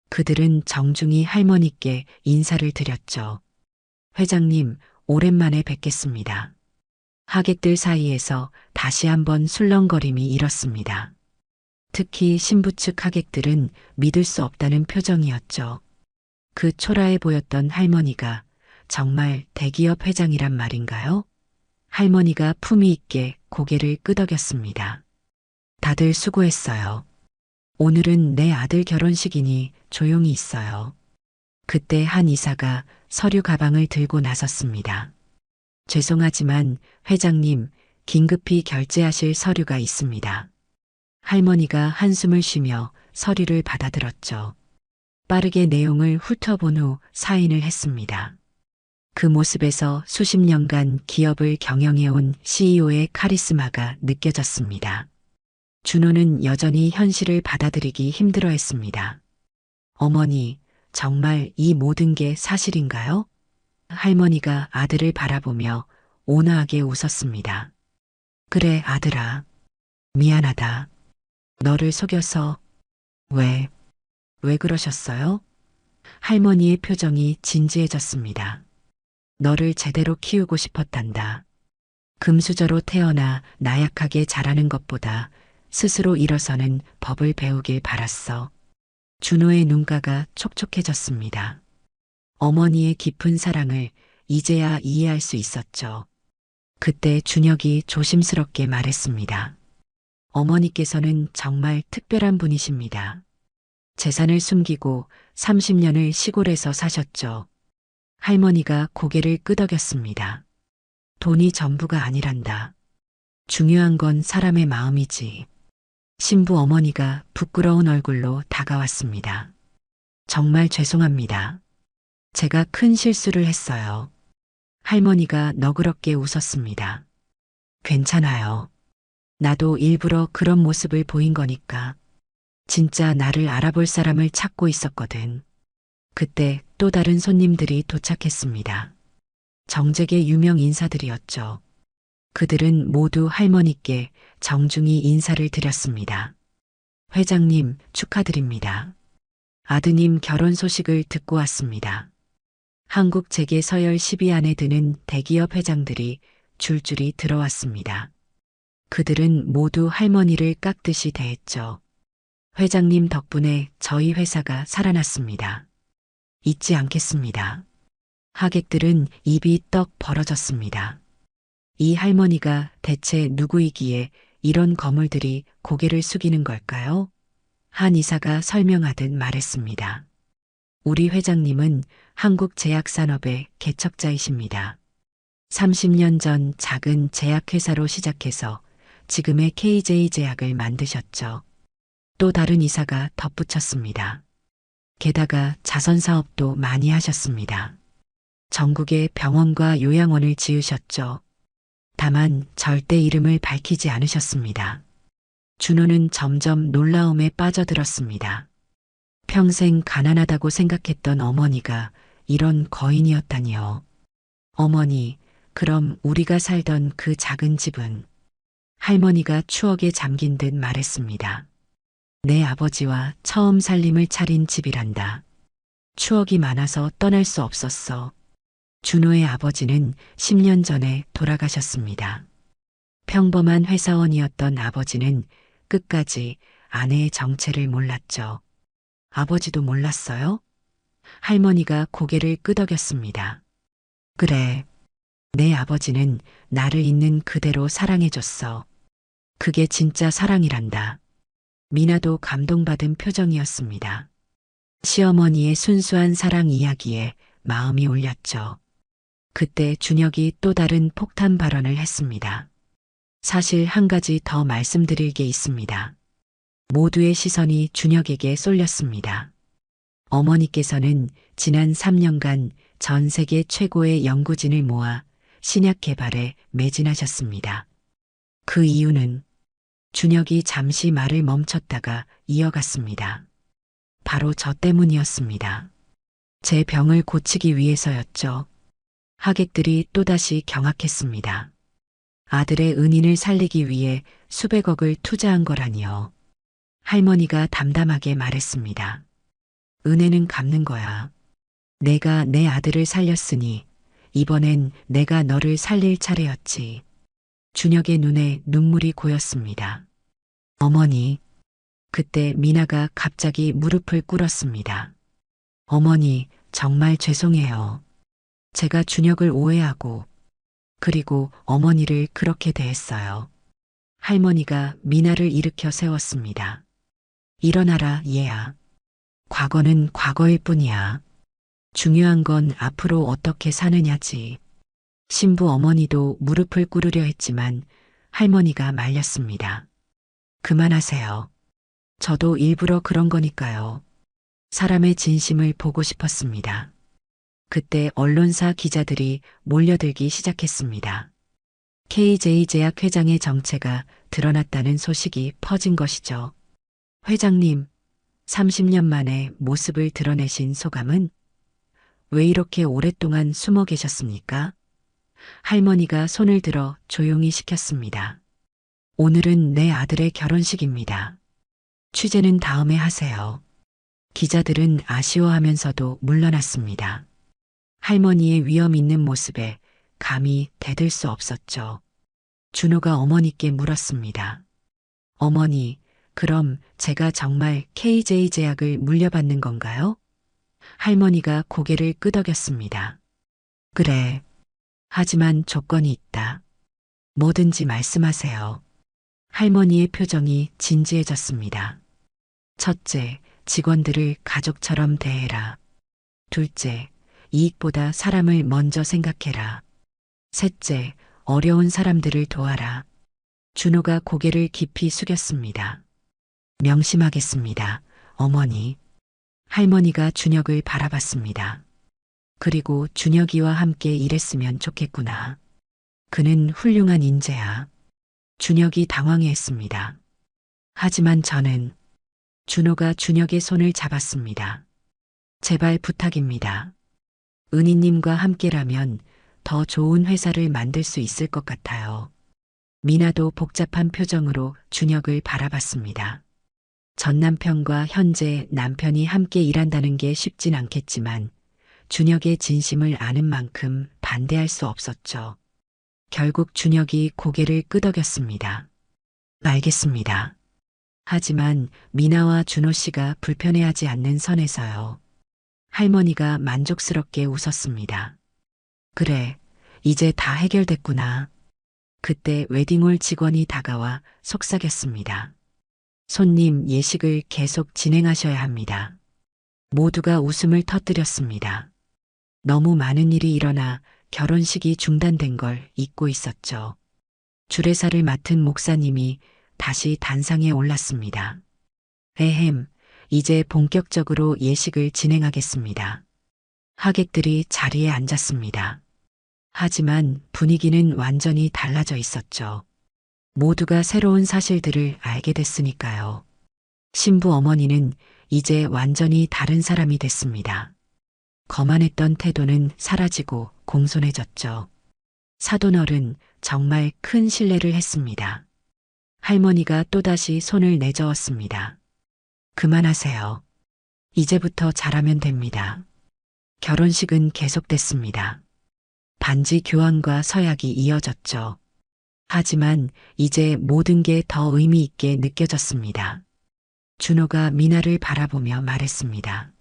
그들은 정중히 할머니께 인사를 드렸죠. 회장님, 오랜만에 뵙겠습니다. 하객들 사이에서 다시 한번 술렁거림이 일었습니다. 특히 신부 측 하객들은 믿을 수 없다는 표정이었죠. 그 초라해 보였던 할머니가 정말 대기업 회장이란 말인가요? 할머니가 품위 있게 고개를 끄덕였습니다. 다들 수고했어요. 오늘은 내 아들 결혼식이니 조용히 있어요. 그때 한 이사가 서류 가방을 들고 나섰습니다. 죄송하지만 회장님, 긴급히 결제하실 서류가 있습니다. 할머니가 한숨을 쉬며 서류를 받아들었죠. 빠르게 내용을 훑어본 후 사인을 했습니다. 그 모습에서 수십 년간 기업을 경영해온 CEO의 카리스마가 느껴졌습니다. 준호는 여전히 현실을 받아들이기 힘들어했습니다. 어머니, 정말 이 모든 게 사실인가요? 할머니가 아들을 바라보며 온화하게 웃었습니다. 그래, 아들아. 미안하다. 너를 속여서. 왜 그러셨어요? 할머니의 표정이 진지해졌습니다. 너를 제대로 키우고 싶었단다. 금수저로 태어나 나약하게 자라는 것보다 스스로 일어서는 법을 배우길 바랐어. 준호의 눈가가 촉촉해졌습니다. 어머니의 깊은 사랑을 이제야 이해할 수 있었죠. 그때 준혁이 조심스럽게 말했습니다. 어머니께서는 정말 특별한 분이십니다. 재산을 숨기고 30년을 시골에서 사셨죠. 할머니가 고개를 끄덕였습니다. 돈이 전부가 아니란다. 중요한 건 사람의 마음이지. 신부 어머니가 부끄러운 얼굴로 다가왔습니다. 정말 죄송합니다. 제가 큰 실수를 했어요. 할머니가 너그럽게 웃었습니다. 괜찮아요. 나도 일부러 그런 모습을 보인 거니까. 진짜 나를 알아볼 사람을 찾고 있었거든. 그때 또 다른 손님들이 도착했습니다. 정재계 유명 인사들이었죠. 그들은 모두 할머니께 정중히 인사를 드렸습니다. 회장님, 축하드립니다. 아드님 결혼 소식을 듣고 왔습니다. 한국 재계 서열 10위 안에 드는 대기업 회장들이 줄줄이 들어왔습니다. 그들은 모두 할머니를 깍듯이 대했죠. 회장님 덕분에 저희 회사가 살아났습니다. 잊지 않겠습니다. 하객들은 입이 떡 벌어졌습니다. 이 할머니가 대체 누구이기에 이런 거물들이 고개를 숙이는 걸까요? 한 이사가 설명하듯 말했습니다. 우리 회장님은 한국 제약산업의 개척자이십니다. 30년 전 작은 제약회사로 시작해서 지금의 KJ 제약을 만드셨죠. 또 다른 이사가 덧붙였습니다. 게다가 자선 사업도 많이 하셨습니다. 전국에 병원과 요양원을 지으셨죠. 다만 절대 이름을 밝히지 않으셨습니다. 준호는 점점 놀라움에 빠져들었습니다. 평생 가난하다고 생각했던 어머니가 이런 거인이었다니요. 어머니, 그럼 우리가 살던 그 작은 집은? 할머니가 추억에 잠긴 듯 말했습니다. 내 아버지와 처음 살림을 차린 집이란다. 추억이 많아서 떠날 수 없었어. 준호의 아버지는 10년 전에 돌아가셨습니다. 평범한 회사원이었던 아버지는 끝까지 아내의 정체를 몰랐죠. 아버지도 몰랐어요? 할머니가 고개를 끄덕였습니다. 그래, 내 아버지는 나를 있는 그대로 사랑해줬어. 그게 진짜 사랑이란다. 미나도 감동받은 표정이었습니다. 시어머니의 순수한 사랑 이야기에 마음이 울렸죠. 그때 준혁이 또 다른 폭탄 발언을 했습니다. 사실 한 가지 더 말씀드릴 게 있습니다. 모두의 시선이 준혁에게 쏠렸습니다. 어머니께서는 지난 3년간 전 세계 최고의 연구진을 모아 신약 개발에 매진하셨습니다. 그 이유는 준혁이 잠시 말을 멈췄다가 이어갔습니다. 바로 저 때문이었습니다. 제 병을 고치기 위해서였죠. 하객들이 또다시 경악했습니다. 아들의 은인을 살리기 위해 수백억을 투자한 거라니요. 할머니가 담담하게 말했습니다. 은혜는 갚는 거야. 내가 내 아들을 살렸으니 이번엔 내가 너를 살릴 차례였지. 준혁의 눈에 눈물이 고였습니다. 어머니, 그때 미나가 갑자기 무릎을 꿇었습니다. 어머니, 정말 죄송해요. 제가 준혁을 오해하고 그리고 어머니를 그렇게 대했어요. 할머니가 미나를 일으켜 세웠습니다. 일어나라, 얘야. 과거는 과거일 뿐이야. 중요한 건 앞으로 어떻게 사느냐지. 신부 어머니도 무릎을 꿇으려 했지만 할머니가 말렸습니다. 그만하세요. 저도 일부러 그런 거니까요. 사람의 진심을 보고 싶었습니다. 그때 언론사 기자들이 몰려들기 시작했습니다. KJ 제약 회장의 정체가 드러났다는 소식이 퍼진 것이죠. 회장님, 30년 만에 모습을 드러내신 소감은? 왜 이렇게 오랫동안 숨어 계셨습니까? 할머니가 손을 들어 조용히 시켰습니다. 오늘은 내 아들의 결혼식입니다. 취재는 다음에 하세요. 기자들은 아쉬워하면서도 물러났습니다. 할머니의 위험 있는 모습에 감히 대들 수 없었죠. 준호가 어머니께 물었습니다. 어머니, 그럼 제가 정말 KJ 제약을 물려받는 건가요? 할머니가 고개를 끄덕였습니다. 그래. 하지만 조건이 있다. 뭐든지 말씀하세요. 할머니의 표정이 진지해졌습니다. 첫째, 직원들을 가족처럼 대해라. 둘째, 이익보다 사람을 먼저 생각해라. 셋째, 어려운 사람들을 도와라. 준호가 고개를 깊이 숙였습니다. 명심하겠습니다, 어머니. 할머니가 준혁을 바라봤습니다. 그리고 준혁이와 함께 일했으면 좋겠구나. 그는 훌륭한 인재야. 준혁이 당황해했습니다. 하지만 저는 준호가 준혁의 손을 잡았습니다. 제발 부탁입니다. 은희님과 함께라면 더 좋은 회사를 만들 수 있을 것 같아요. 미나도 복잡한 표정으로 준혁을 바라봤습니다. 전 남편과 현재 남편이 함께 일한다는 게 쉽진 않겠지만 준혁의 진심을 아는 만큼 반대할 수 없었죠. 결국 준혁이 고개를 끄덕였습니다. 알겠습니다. 하지만 미나와 준호 씨가 불편해하지 않는 선에서요. 할머니가 만족스럽게 웃었습니다. 그래, 이제 다 해결됐구나. 그때 웨딩홀 직원이 다가와 속삭였습니다. 손님, 예식을 계속 진행하셔야 합니다. 모두가 웃음을 터뜨렸습니다. 너무 많은 일이 일어나 결혼식이 중단된 걸 잊고 있었죠. 주례사를 맡은 목사님이 다시 단상에 올랐습니다. 에헴, 이제 본격적으로 예식을 진행하겠습니다. 하객들이 자리에 앉았습니다. 하지만 분위기는 완전히 달라져 있었죠. 모두가 새로운 사실들을 알게 됐으니까요. 신부 어머니는 이제 완전히 다른 사람이 됐습니다. 거만했던 태도는 사라지고 공손해졌죠. 사돈어른 정말 큰 신뢰를 했습니다. 할머니가 또다시 손을 내저었습니다. 그만하세요. 이제부터 잘하면 됩니다. 결혼식은 계속됐습니다. 반지 교환과 서약이 이어졌죠. 하지만 이제 모든 게 더 의미 있게 느껴졌습니다. 준호가 미나를 바라보며 말했습니다.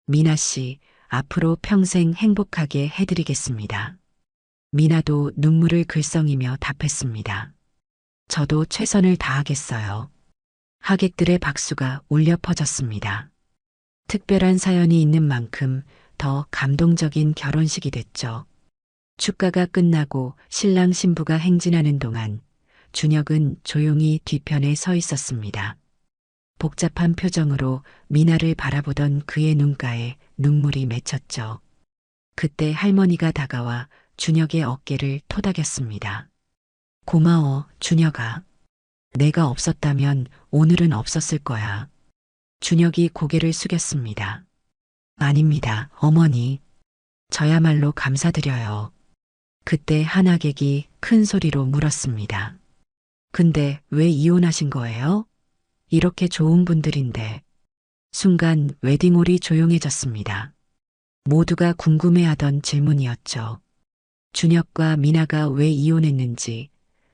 미나 씨, 앞으로 평생 행복하게 해드리겠습니다. 미나도 눈물을 글썽이며 답했습니다. 저도 최선을 다하겠어요. 하객들의 박수가 울려 퍼졌습니다. 특별한 사연이 있는 만큼 더 감동적인 결혼식이 됐죠. 축가가 끝나고 신랑 신부가 행진하는 동안 준혁은 조용히 뒤편에 서 있었습니다. 복잡한 표정으로 미나를 바라보던 그의 눈가에 눈물이 맺혔죠. 그때 할머니가 다가와 준혁의 어깨를 토닥였습니다. 고마워, 준혁아. 내가 없었다면 오늘은 없었을 거야. 준혁이 고개를 숙였습니다. 아닙니다, 어머니. 저야말로 감사드려요. 그때 한 하객이 큰 소리로 물었습니다. 근데 왜 이혼하신 거예요? 이렇게 좋은 분들인데. 순간 웨딩홀이 조용해졌습니다. 모두가 궁금해하던 질문이었죠. 준혁과 미나가 왜 이혼했는지,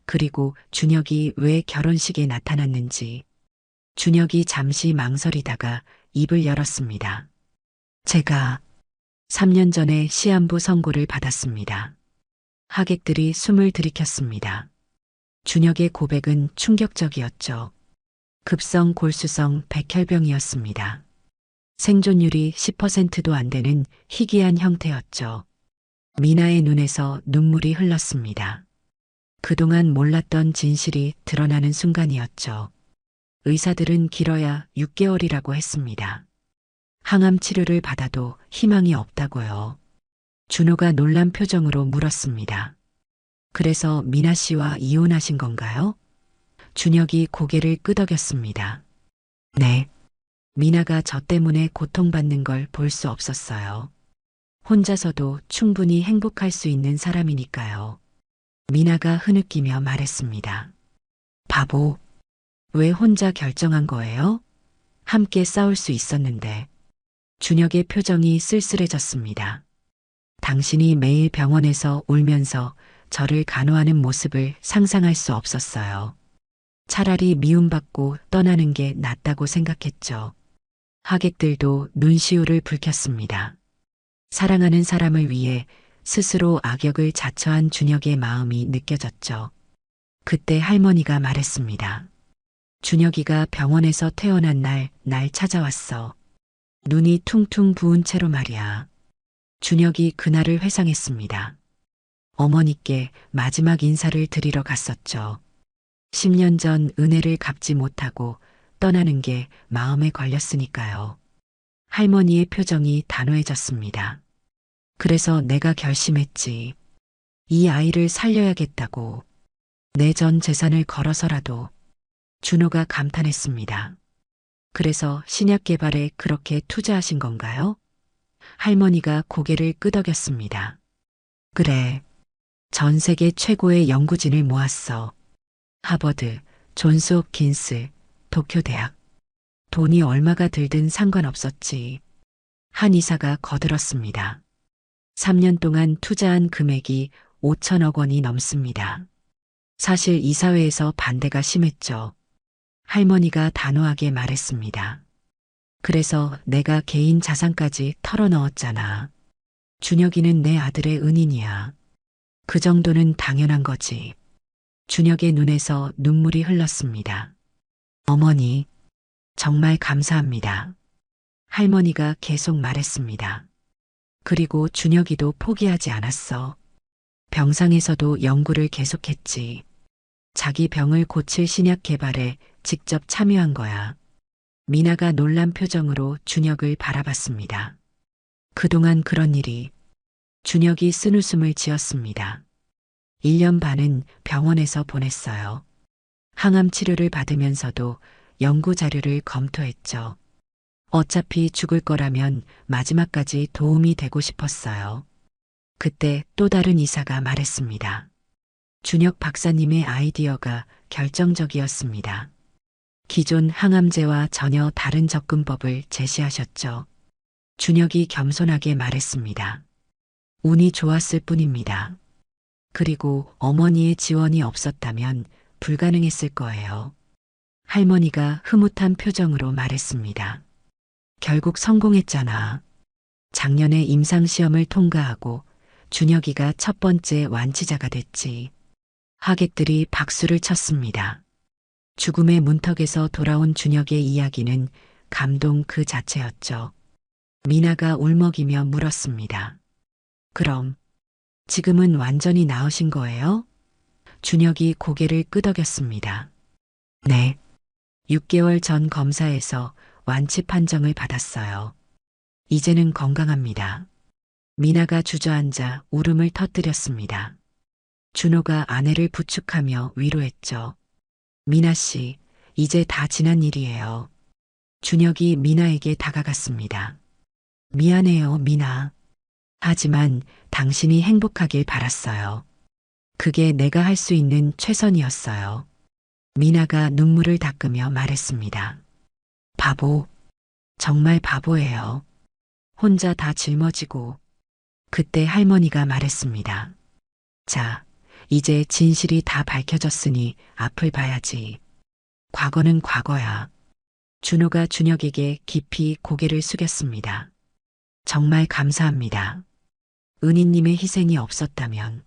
그리고 준혁이 왜 결혼식에 나타났는지. 준혁이 잠시 망설이다가 입을 열었습니다. 제가 3년 전에 시한부 선고를 받았습니다. 하객들이 숨을 들이켰습니다. 준혁의 고백은 충격적이었죠. 급성 골수성 백혈병이었습니다. 생존율이 10%도 안 되는 희귀한 형태였죠. 미나의 눈에서 눈물이 흘렀습니다. 그동안 몰랐던 진실이 드러나는 순간이었죠. 의사들은 길어야 6개월이라고 했습니다. 항암 치료를 받아도 희망이 없다고요. 준호가 놀란 표정으로 물었습니다. 그래서 미나 씨와 이혼하신 건가요? 준혁이 고개를 끄덕였습니다. 네. 미나가 저 때문에 고통받는 걸 볼 수 없었어요. 혼자서도 충분히 행복할 수 있는 사람이니까요. 미나가 흐느끼며 말했습니다. 바보. 왜 혼자 결정한 거예요? 함께 싸울 수 있었는데. 준혁의 표정이 쓸쓸해졌습니다. 당신이 매일 병원에서 울면서 저를 간호하는 모습을 상상할 수 없었어요. 차라리 미움받고 떠나는 게 낫다고 생각했죠. 하객들도 눈시울을 붉혔습니다. 사랑하는 사람을 위해 스스로 악역을 자처한 준혁의 마음이 느껴졌죠. 그때 할머니가 말했습니다. 준혁이가 병원에서 태어난 날 찾아왔어. 눈이 퉁퉁 부은 채로 말이야. 준혁이 그날을 회상했습니다. 어머니께 마지막 인사를 드리러 갔었죠. 10년 전 은혜를 갚지 못하고 떠나는 게 마음에 걸렸으니까요. 할머니의 표정이 단호해졌습니다. 그래서 내가 결심했지. 이 아이를 살려야겠다고. 내 전 재산을 걸어서라도. 준호가 감탄했습니다. 그래서 신약 개발에 그렇게 투자하신 건가요? 할머니가 고개를 끄덕였습니다. 그래. 전 세계 최고의 연구진을 모았어. 하버드, 존스 홉킨스, 도쿄 대학. 돈이 얼마가 들든 상관없었지. 한 이사가 거들었습니다. 3년 동안 투자한 금액이 5천억 원이 넘습니다. 사실 이사회에서 반대가 심했죠. 할머니가 단호하게 말했습니다. 그래서 내가 개인 자산까지 털어넣었잖아. 준혁이는 내 아들의 은인이야. 그 정도는 당연한 거지. 준혁의 눈에서 눈물이 흘렀습니다. 어머니, 정말 감사합니다. 할머니가 계속 말했습니다. 그리고 준혁이도 포기하지 않았어. 병상에서도 연구를 계속했지. 자기 병을 고칠 신약 개발에 직접 참여한 거야. 미나가 놀란 표정으로 준혁을 바라봤습니다. 그동안 그런 일이. 준혁이 쓴웃음을 지었습니다. 1년 반은 병원에서 보냈어요. 항암 치료를 받으면서도 연구 자료를 검토했죠. 어차피 죽을 거라면 마지막까지 도움이 되고 싶었어요. 그때 또 다른 의사가 말했습니다. 준혁 박사님의 아이디어가 결정적이었습니다. 기존 항암제와 전혀 다른 접근법을 제시하셨죠. 준혁이 겸손하게 말했습니다. 운이 좋았을 뿐입니다. 그리고 어머니의 지원이 없었다면 불가능했을 거예요. 할머니가 흐뭇한 표정으로 말했습니다. 결국 성공했잖아. 작년에 임상시험을 통과하고 준혁이가 첫 번째 완치자가 됐지. 하객들이 박수를 쳤습니다. 죽음의 문턱에서 돌아온 준혁의 이야기는 감동 그 자체였죠. 미나가 울먹이며 물었습니다. 그럼 지금은 완전히 나으신 거예요? 준혁이 고개를 끄덕였습니다. 네. 6개월 전 검사에서 완치 판정을 받았어요. 이제는 건강합니다. 미나가 주저앉아 울음을 터뜨렸습니다. 준호가 아내를 부축하며 위로했죠. 미나 씨, 이제 다 지난 일이에요. 준혁이 미나에게 다가갔습니다. 미안해요, 미나. 하지만 당신이 행복하길 바랐어요. 그게 내가 할 수 있는 최선이었어요. 미나가 눈물을 닦으며 말했습니다. 바보. 정말 바보예요. 혼자 다 짊어지고. 그때 할머니가 말했습니다. 자, 이제 진실이 다 밝혀졌으니 앞을 봐야지. 과거는 과거야. 준호가 준혁에게 깊이 고개를 숙였습니다. 정말 감사합니다. 은희님의 희생이 없었다면.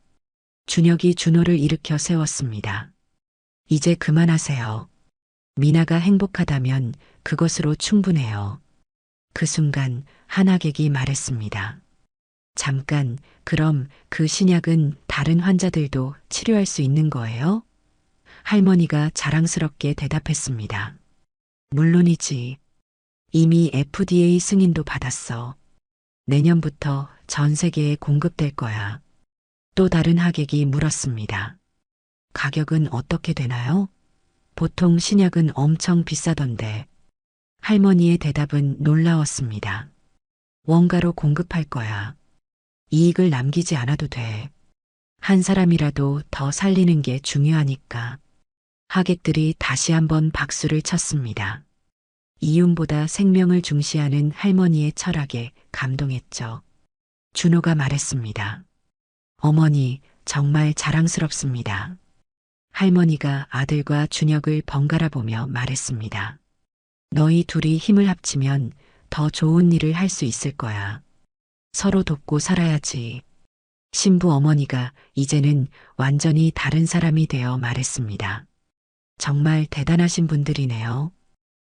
준혁이 준호를 일으켜 세웠습니다. 이제 그만하세요. 미나가 행복하다면 그것으로 충분해요. 그 순간 한 하객이 말했습니다. 잠깐, 그럼 그 신약은 다른 환자들도 치료할 수 있는 거예요? 할머니가 자랑스럽게 대답했습니다. 물론이지. 이미 FDA 승인도 받았어. 내년부터 전 세계에 공급될 거야. 또 다른 하객이 물었습니다. 가격은 어떻게 되나요? 보통 신약은 엄청 비싸던데. 할머니의 대답은 놀라웠습니다. 원가로 공급할 거야. 이익을 남기지 않아도 돼. 한 사람이라도 더 살리는 게 중요하니까. 하객들이 다시 한번 박수를 쳤습니다. 이윤보다 생명을 중시하는 할머니의 철학에 감동했죠. 준호가 말했습니다. 어머니, 정말 자랑스럽습니다. 할머니가 아들과 준혁을 번갈아 보며 말했습니다. 너희 둘이 힘을 합치면 더 좋은 일을 할 수 있을 거야. 서로 돕고 살아야지. 신부 어머니가 이제는 완전히 다른 사람이 되어 말했습니다. 정말 대단하신 분들이네요.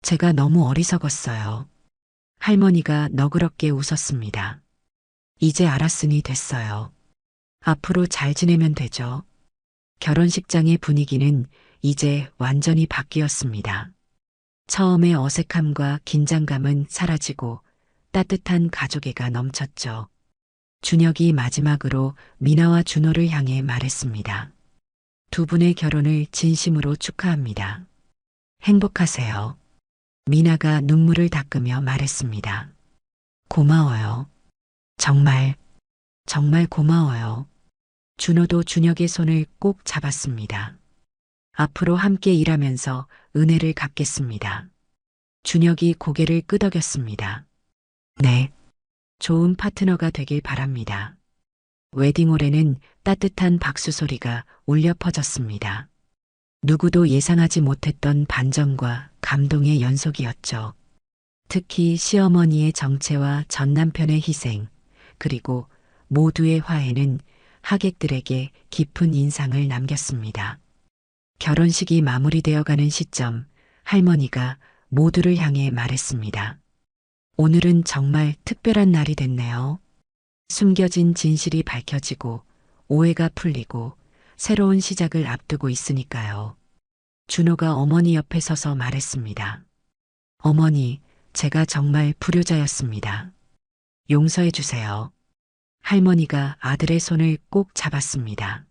제가 너무 어리석었어요. 할머니가 너그럽게 웃었습니다. 이제 알았으니 됐어요. 앞으로 잘 지내면 되죠. 결혼식장의 분위기는 이제 완전히 바뀌었습니다. 처음의 어색함과 긴장감은 사라지고 따뜻한 가족애가 넘쳤죠. 준혁이 마지막으로 미나와 준호를 향해 말했습니다. 두 분의 결혼을 진심으로 축하합니다. 행복하세요. 미나가 눈물을 닦으며 말했습니다. 고마워요. 정말, 정말 고마워요. 준호도 준혁의 손을 꼭 잡았습니다. 앞으로 함께 일하면서 은혜를 갚겠습니다. 준혁이 고개를 끄덕였습니다. 네. 좋은 파트너가 되길 바랍니다. 웨딩홀에는 따뜻한 박수 소리가 울려 퍼졌습니다. 누구도 예상하지 못했던 반전과 감동의 연속이었죠. 특히 시어머니의 정체와 전 남편의 희생, 그리고 모두의 화해는 하객들에게 깊은 인상을 남겼습니다. 결혼식이 마무리되어 가는 시점, 할머니가 모두를 향해 말했습니다. 오늘은 정말 특별한 날이 됐네요. 숨겨진 진실이 밝혀지고 오해가 풀리고 새로운 시작을 앞두고 있으니까요. 준호가 어머니 옆에 서서 말했습니다. 어머니, 제가 정말 불효자였습니다. 용서해 주세요. 할머니가 아들의 손을 꼭 잡았습니다.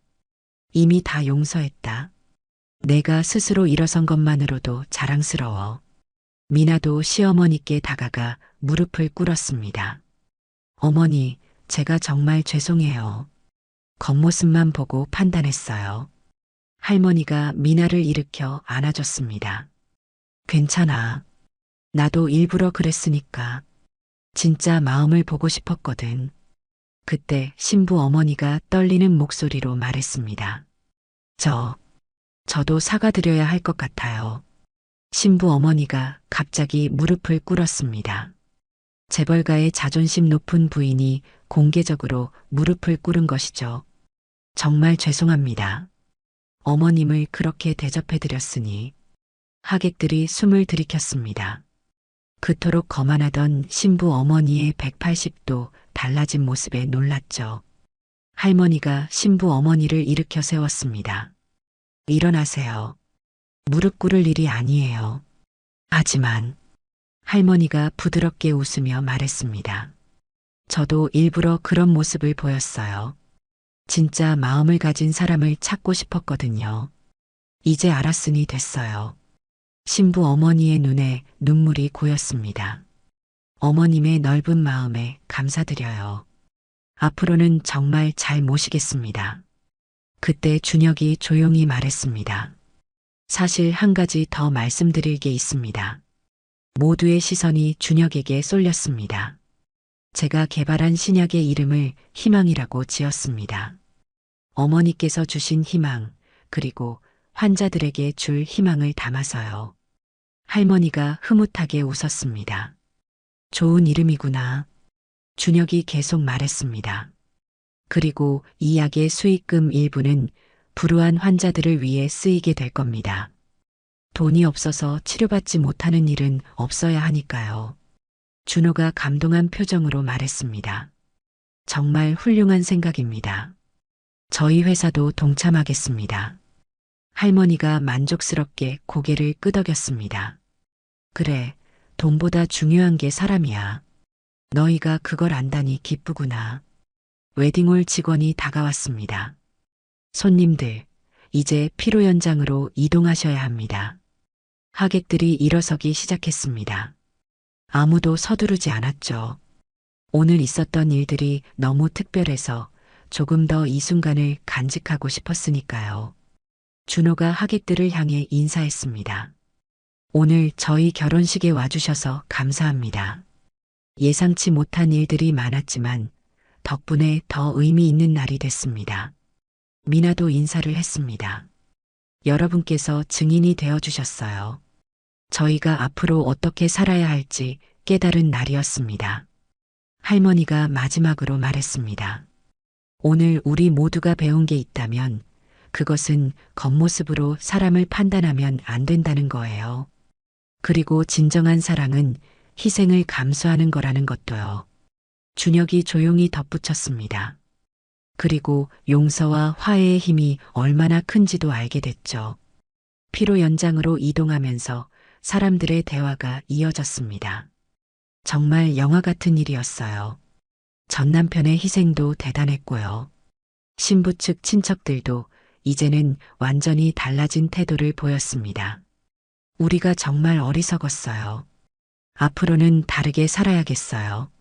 이미 다 용서했다. 내가 스스로 일어선 것만으로도 자랑스러워. 미나도 시어머니께 다가가 무릎을 꿇었습니다. 어머니, 제가 정말 죄송해요. 겉모습만 보고 판단했어요. 할머니가 미나를 일으켜 안아줬습니다. 괜찮아. 나도 일부러 그랬으니까. 진짜 마음을 보고 싶었거든. 그때 신부 어머니가 떨리는 목소리로 말했습니다. 저도 사과드려야 할 것 같아요. 신부 어머니가 갑자기 무릎을 꿇었습니다. 재벌가의 자존심 높은 부인이 공개적으로 무릎을 꿇은 것이죠. 정말 죄송합니다. 어머님을 그렇게 대접해드렸으니. 하객들이 숨을 들이켰습니다. 그토록 거만하던 신부 어머니의 180도 달라진 모습에 놀랐죠. 할머니가 신부 어머니를 일으켜 세웠습니다. 일어나세요. 무릎 꿇을 일이 아니에요. 하지만 할머니가 부드럽게 웃으며 말했습니다. 저도 일부러 그런 모습을 보였어요. 진짜 마음을 가진 사람을 찾고 싶었거든요. 이제 알았으니 됐어요. 신부 어머니의 눈에 눈물이 고였습니다. 어머님의 넓은 마음에 감사드려요. 앞으로는 정말 잘 모시겠습니다. 그때 준혁이 조용히 말했습니다. 사실 한 가지 더 말씀드릴 게 있습니다. 모두의 시선이 준혁에게 쏠렸습니다. 제가 개발한 신약의 이름을 희망이라고 지었습니다. 어머니께서 주신 희망, 그리고 환자들에게 줄 희망을 담아서요. 할머니가 흐뭇하게 웃었습니다. 좋은 이름이구나. 준혁이 계속 말했습니다. 그리고 이 약의 수익금 일부는 불우한 환자들을 위해 쓰이게 될 겁니다. 돈이 없어서 치료받지 못하는 일은 없어야 하니까요. 준호가 감동한 표정으로 말했습니다. 정말 훌륭한 생각입니다. 저희 회사도 동참하겠습니다. 할머니가 만족스럽게 고개를 끄덕였습니다. 그래, 돈보다 중요한 게 사람이야. 너희가 그걸 안다니 기쁘구나. 웨딩홀 직원이 다가왔습니다. 손님들, 이제 피로 연장으로 이동하셔야 합니다. 하객들이 일어서기 시작했습니다. 아무도 서두르지 않았죠. 오늘 있었던 일들이 너무 특별해서 조금 더 이 순간을 간직하고 싶었으니까요. 준호가 하객들을 향해 인사했습니다. 오늘 저희 결혼식에 와주셔서 감사합니다. 예상치 못한 일들이 많았지만 덕분에 더 의미 있는 날이 됐습니다. 미나도 인사를 했습니다. 여러분께서 증인이 되어 주셨어요. 저희가 앞으로 어떻게 살아야 할지 깨달은 날이었습니다. 할머니가 마지막으로 말했습니다. 오늘 우리 모두가 배운 게 있다면 그것은 겉모습으로 사람을 판단하면 안 된다는 거예요. 그리고 진정한 사랑은 희생을 감수하는 거라는 것도요. 준혁이 조용히 덧붙였습니다. 그리고 용서와 화해의 힘이 얼마나 큰지도 알게 됐죠. 피로 연장으로 이동하면서 사람들의 대화가 이어졌습니다. 정말 영화 같은 일이었어요. 전 남편의 희생도 대단했고요. 신부 측 친척들도 이제는 완전히 달라진 태도를 보였습니다. 우리가 정말 어리석었어요. 앞으로는 다르게 살아야겠어요.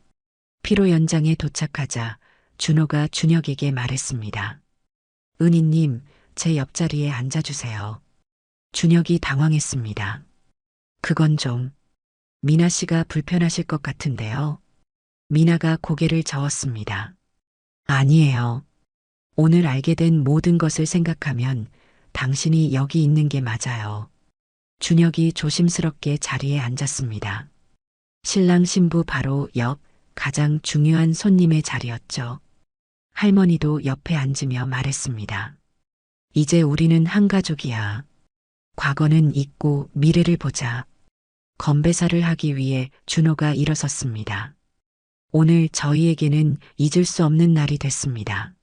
피로 연장에 도착하자 준호가 준혁에게 말했습니다. 은희님, 제 옆자리에 앉아주세요. 준혁이 당황했습니다. 그건 좀, 미나 씨가 불편하실 것 같은데요. 미나가 고개를 저었습니다. 아니에요. 오늘 알게 된 모든 것을 생각하면 당신이 여기 있는 게 맞아요. 준혁이 조심스럽게 자리에 앉았습니다. 신랑 신부 바로 옆 가장 중요한 손님의 자리였죠. 할머니도 옆에 앉으며 말했습니다. 이제 우리는 한 가족이야. 과거는 잊고 미래를 보자. 건배사를 하기 위해 준호가 일어섰습니다. 오늘 저희에게는 잊을 수 없는 날이 됐습니다.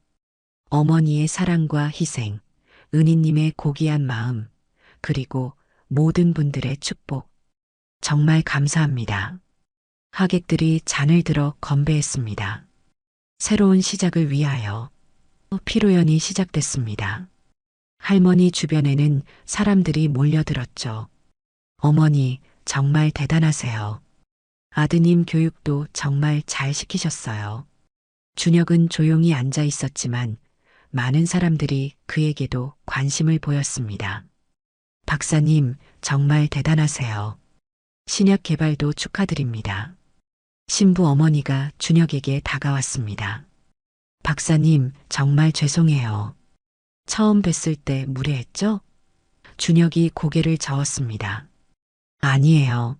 어머니의 사랑과 희생, 은희님의 고귀한 마음, 그리고 모든 분들의 축복. 정말 감사합니다. 하객들이 잔을 들어 건배했습니다. 새로운 시작을 위하여 피로연이 시작됐습니다. 할머니 주변에는 사람들이 몰려들었죠. 어머니, 정말 대단하세요. 아드님 교육도 정말 잘 시키셨어요. 준혁은 조용히 앉아 있었지만 많은 사람들이 그에게도 관심을 보였습니다. 박사님, 정말 대단하세요. 신약 개발도 축하드립니다. 신부 어머니가 준혁에게 다가왔습니다. 박사님, 정말 죄송해요. 처음 뵀을 때 무례했죠? 준혁이 고개를 저었습니다. 아니에요.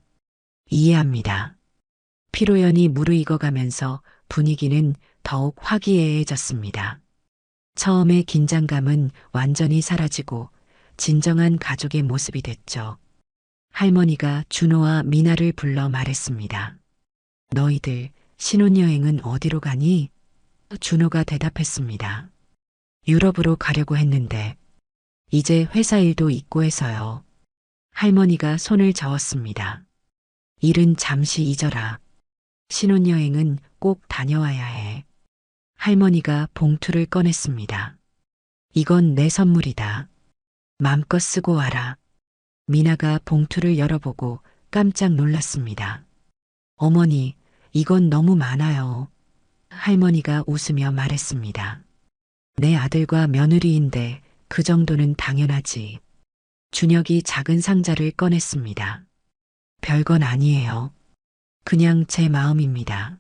이해합니다. 피로연이 무르익어가면서 분위기는 더욱 화기애애해졌습니다. 처음의 긴장감은 완전히 사라지고 진정한 가족의 모습이 됐죠. 할머니가 준호와 미나를 불러 말했습니다. 너희들 신혼여행은 어디로 가니? 준호가 대답했습니다. 유럽으로 가려고 했는데 이제 회사 일도 있고 해서요. 할머니가 손을 저었습니다. 일은 잠시 잊어라. 신혼여행은 꼭 다녀와야 해. 할머니가 봉투를 꺼냈습니다. 이건 내 선물이다. 맘껏 쓰고 와라. 미나가 봉투를 열어보고 깜짝 놀랐습니다. 어머니, 이건 너무 많아요. 할머니가 웃으며 말했습니다. 내 아들과 며느리인데 그 정도는 당연하지. 준혁이 작은 상자를 꺼냈습니다. 별건 아니에요. 그냥 제 마음입니다.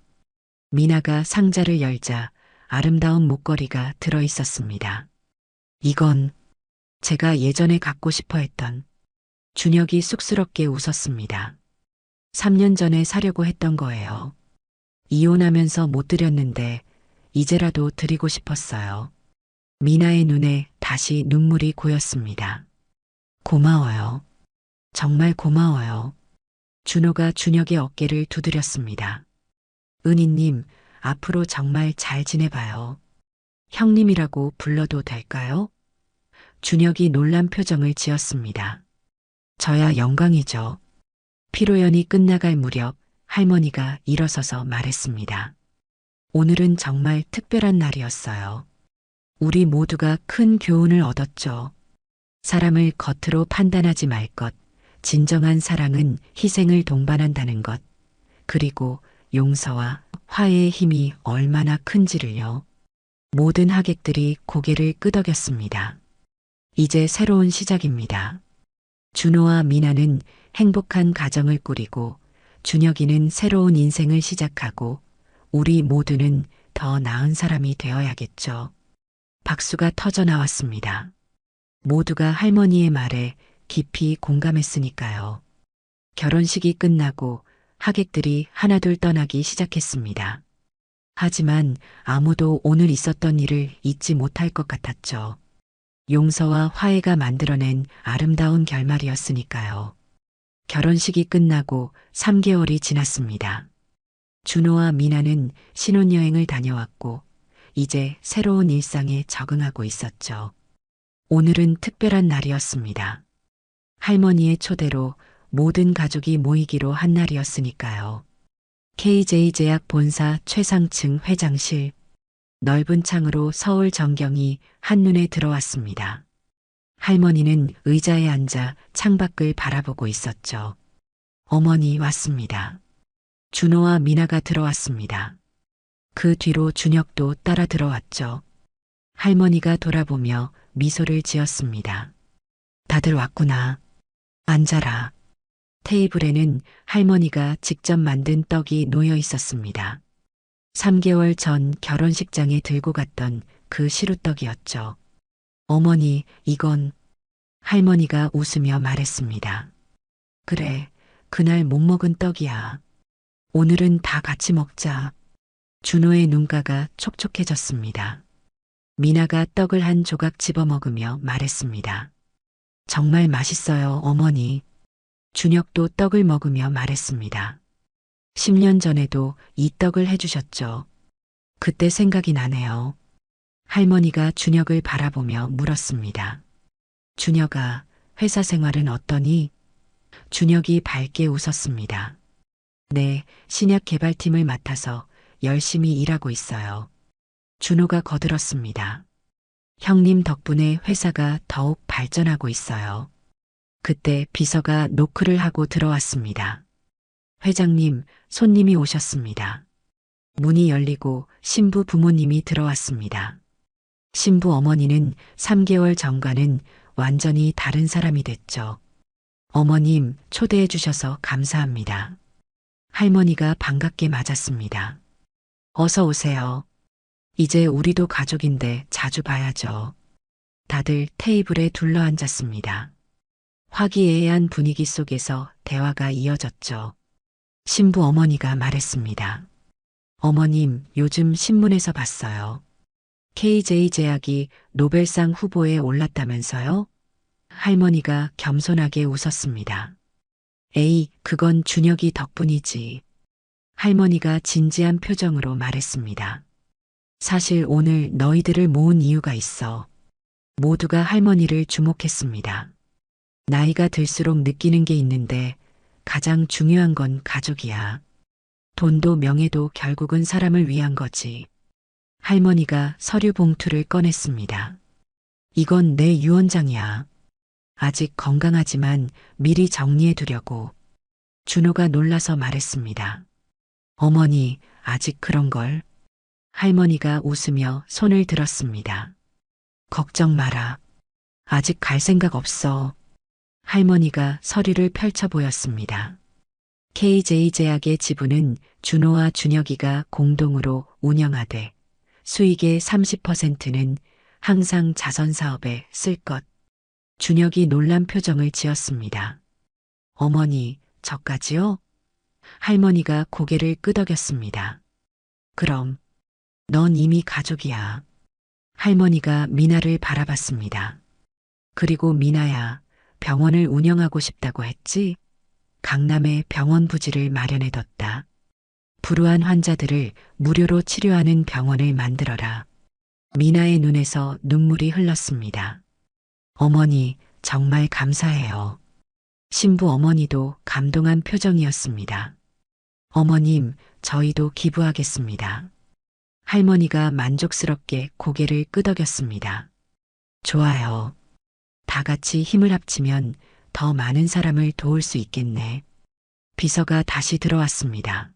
미나가 상자를 열자 아름다운 목걸이가 들어 있었습니다. 이건 제가 예전에 갖고 싶어 했던. 준혁이 쑥스럽게 웃었습니다. 3년 전에 사려고 했던 거예요. 이혼하면서 못 드렸는데 이제라도 드리고 싶었어요. 미나의 눈에 다시 눈물이 고였습니다. 고마워요. 정말 고마워요. 준호가 준혁의 어깨를 두드렸습니다. 은희님, 앞으로 정말 잘 지내봐요. 형님이라고 불러도 될까요? 준혁이 놀란 표정을 지었습니다. 저야 영광이죠. 피로연이 끝나갈 무렵 할머니가 일어서서 말했습니다. 오늘은 정말 특별한 날이었어요. 우리 모두가 큰 교훈을 얻었죠. 사람을 겉으로 판단하지 말 것, 진정한 사랑은 희생을 동반한다는 것, 그리고 용서와 화해의 힘이 얼마나 큰지를요. 모든 하객들이 고개를 끄덕였습니다. 이제 새로운 시작입니다. 준호와 미나는 행복한 가정을 꾸리고 준혁이는 새로운 인생을 시작하고 우리 모두는 더 나은 사람이 되어야겠죠. 박수가 터져 나왔습니다. 모두가 할머니의 말에 깊이 공감했으니까요. 결혼식이 끝나고 하객들이 하나둘 떠나기 시작했습니다. 하지만 아무도 오늘 있었던 일을 잊지 못할 것 같았죠. 용서와 화해가 만들어낸 아름다운 결말이었으니까요. 결혼식이 끝나고 3개월이 지났습니다. 준호와 미나는 신혼여행을 다녀왔고 이제 새로운 일상에 적응하고 있었죠. 오늘은 특별한 날이었습니다. 할머니의 초대로 모든 가족이 모이기로 한 날이었으니까요. KJ제약 본사 최상층 회장실. 넓은 창으로 서울 전경이 한눈에 들어왔습니다. 할머니는 의자에 앉아 창밖을 바라보고 있었죠. 어머니 왔습니다. 준호와 미나가 들어왔습니다. 그 뒤로 준혁도 따라 들어왔죠. 할머니가 돌아보며 미소를 지었습니다. 다들 왔구나. 앉아라. 테이블에는 할머니가 직접 만든 떡이 놓여 있었습니다. 3개월 전 결혼식장에 들고 갔던 그 시루떡이었죠. 어머니, 이건 할머니가 웃으며 말했습니다. 그래, 그날 못 먹은 떡이야. 오늘은 다 같이 먹자. 준호의 눈가가 촉촉해졌습니다. 미나가 떡을 한 조각 집어 먹으며 말했습니다. 정말 맛있어요, 어머니. 준혁도 떡을 먹으며 말했습니다. 10년 전에도 이 떡을 해주셨죠. 그때 생각이 나네요. 할머니가 준혁을 바라보며 물었습니다. 준혁아, 회사 생활은 어떠니? 준혁이 밝게 웃었습니다. 네, 신약 개발팀을 맡아서 열심히 일하고 있어요. 준호가 거들었습니다. 형님 덕분에 회사가 더욱 발전하고 있어요. 그때 비서가 노크를 하고 들어왔습니다. 회장님, 손님이 오셨습니다. 문이 열리고 신부 부모님이 들어왔습니다. 신부 어머니는 3개월 전과는 완전히 다른 사람이 됐죠. 어머님, 초대해 주셔서 감사합니다. 할머니가 반갑게 맞았습니다. 어서 오세요. 이제 우리도 가족인데 자주 봐야죠. 다들 테이블에 둘러앉았습니다. 화기애애한 분위기 속에서 대화가 이어졌죠. 신부 어머니가 말했습니다. 어머님, 요즘 신문에서 봤어요. KJ 제약이 노벨상 후보에 올랐다면서요? 할머니가 겸손하게 웃었습니다. 에이, 그건 준혁이 덕분이지. 할머니가 진지한 표정으로 말했습니다. 사실 오늘 너희들을 모은 이유가 있어. 모두가 할머니를 주목했습니다. 나이가 들수록 느끼는 게 있는데 가장 중요한 건 가족이야. 돈도 명예도 결국은 사람을 위한 거지. 할머니가 서류 봉투를 꺼냈습니다. 이건 내 유언장이야. 아직 건강하지만 미리 정리해 두려고. 준호가 놀라서 말했습니다. 어머니, 아직 그런 걸? 할머니가 웃으며 손을 들었습니다. 걱정 마라. 아직 갈 생각 없어. 할머니가 서류를 펼쳐 보였습니다. KJ 제약의 지분은 준호와 준혁이가 공동으로 운영하되 수익의 30%는 항상 자선사업에 쓸 것. 준혁이 놀란 표정을 지었습니다. 어머니, 저까지요? 할머니가 고개를 끄덕였습니다. 그럼, 넌 이미 가족이야. 할머니가 미나를 바라봤습니다. 그리고 미나야, 병원을 운영하고 싶다고 했지? 강남에 병원 부지를 마련해뒀다. 불우한 환자들을 무료로 치료하는 병원을 만들어라. 미나의 눈에서 눈물이 흘렀습니다. 어머니, 정말 감사해요. 신부 어머니도 감동한 표정이었습니다. 어머님, 저희도 기부하겠습니다. 할머니가 만족스럽게 고개를 끄덕였습니다. 좋아요. 다 같이 힘을 합치면 더 많은 사람을 도울 수 있겠네. 비서가 다시 들어왔습니다.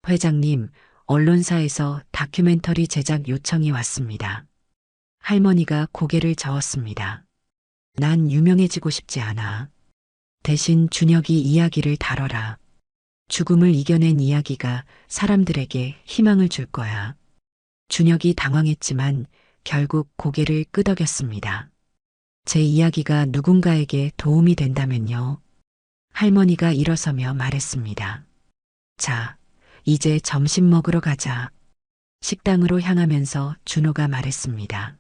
회장님, 언론사에서 다큐멘터리 제작 요청이 왔습니다. 할머니가 고개를 저었습니다. 난 유명해지고 싶지 않아. 대신 준혁이 이야기를 다뤄라. 죽음을 이겨낸 이야기가 사람들에게 희망을 줄 거야. 준혁이 당황했지만 결국 고개를 끄덕였습니다. 제 이야기가 누군가에게 도움이 된다면요. 할머니가 일어서며 말했습니다. 자, 이제 점심 먹으러 가자. 식당으로 향하면서 준호가 말했습니다.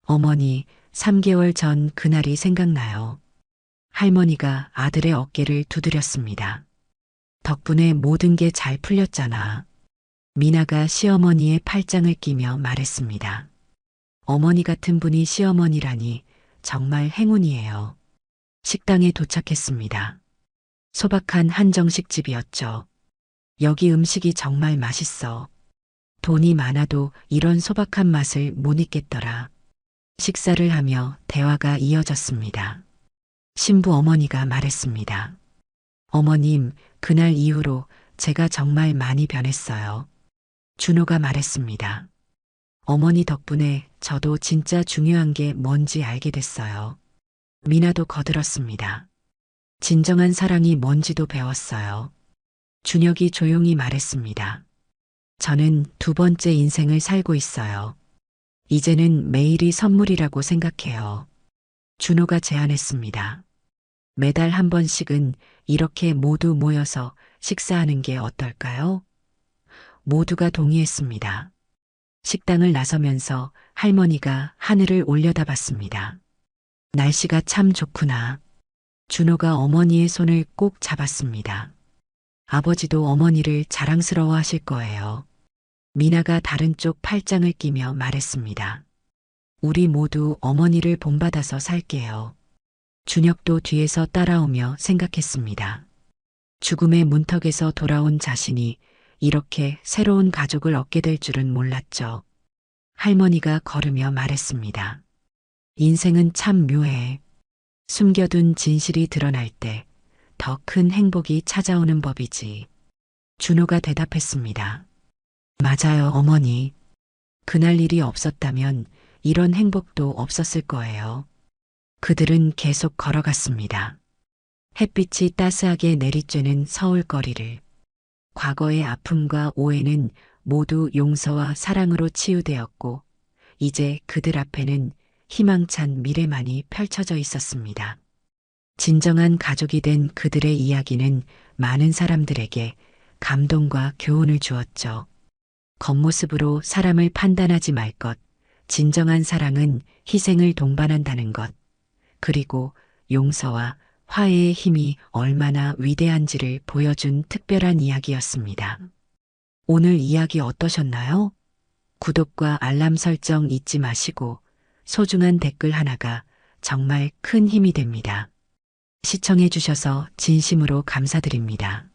어머니, 3개월 전 그날이 생각나요. 할머니가 아들의 어깨를 두드렸습니다. 덕분에 모든 게 잘 풀렸잖아. 미나가 시어머니의 팔짱을 끼며 말했습니다. 어머니 같은 분이 시어머니라니 정말 행운이에요. 식당에 도착했습니다. 소박한 한정식집이었죠. 여기 음식이 정말 맛있어. 돈이 많아도 이런 소박한 맛을 못 잊겠더라. 식사를 하며 대화가 이어졌습니다. 신부 어머니가 말했습니다. 어머님, 그날 이후로 제가 정말 많이 변했어요. 준호가 말했습니다. 어머니 덕분에 저도 진짜 중요한 게 뭔지 알게 됐어요. 미나도 거들었습니다. 진정한 사랑이 뭔지도 배웠어요. 준혁이 조용히 말했습니다. 저는 두 번째 인생을 살고 있어요. 이제는 매일이 선물이라고 생각해요. 준호가 제안했습니다. 매달 한 번씩은 이렇게 모두 모여서 식사하는 게 어떨까요? 모두가 동의했습니다. 식당을 나서면서 할머니가 하늘을 올려다봤습니다. 날씨가 참 좋구나. 준호가 어머니의 손을 꼭 잡았습니다. 아버지도 어머니를 자랑스러워 하실 거예요. 미나가 다른 쪽 팔짱을 끼며 말했습니다. 우리 모두 어머니를 본받아서 살게요. 준혁도 뒤에서 따라오며 생각했습니다. 죽음의 문턱에서 돌아온 자신이 이렇게 새로운 가족을 얻게 될 줄은 몰랐죠. 할머니가 걸으며 말했습니다. 인생은 참 묘해. 숨겨둔 진실이 드러날 때 더 큰 행복이 찾아오는 법이지. 준호가 대답했습니다. 맞아요, 어머니. 그날 일이 없었다면 이런 행복도 없었을 거예요. 그들은 계속 걸어갔습니다. 햇빛이 따스하게 내리쬐는 서울 거리를. 과거의 아픔과 오해는 모두 용서와 사랑으로 치유되었고, 이제 그들 앞에는 희망찬 미래만이 펼쳐져 있었습니다. 진정한 가족이 된 그들의 이야기는 많은 사람들에게 감동과 교훈을 주었죠. 겉모습으로 사람을 판단하지 말 것, 진정한 사랑은 희생을 동반한다는 것, 그리고 용서와 화해의 힘이 얼마나 위대한지를 보여준 특별한 이야기였습니다. 오늘 이야기 어떠셨나요? 구독과 알람 설정 잊지 마시고 소중한 댓글 하나가 정말 큰 힘이 됩니다. 시청해 주셔서 진심으로 감사드립니다.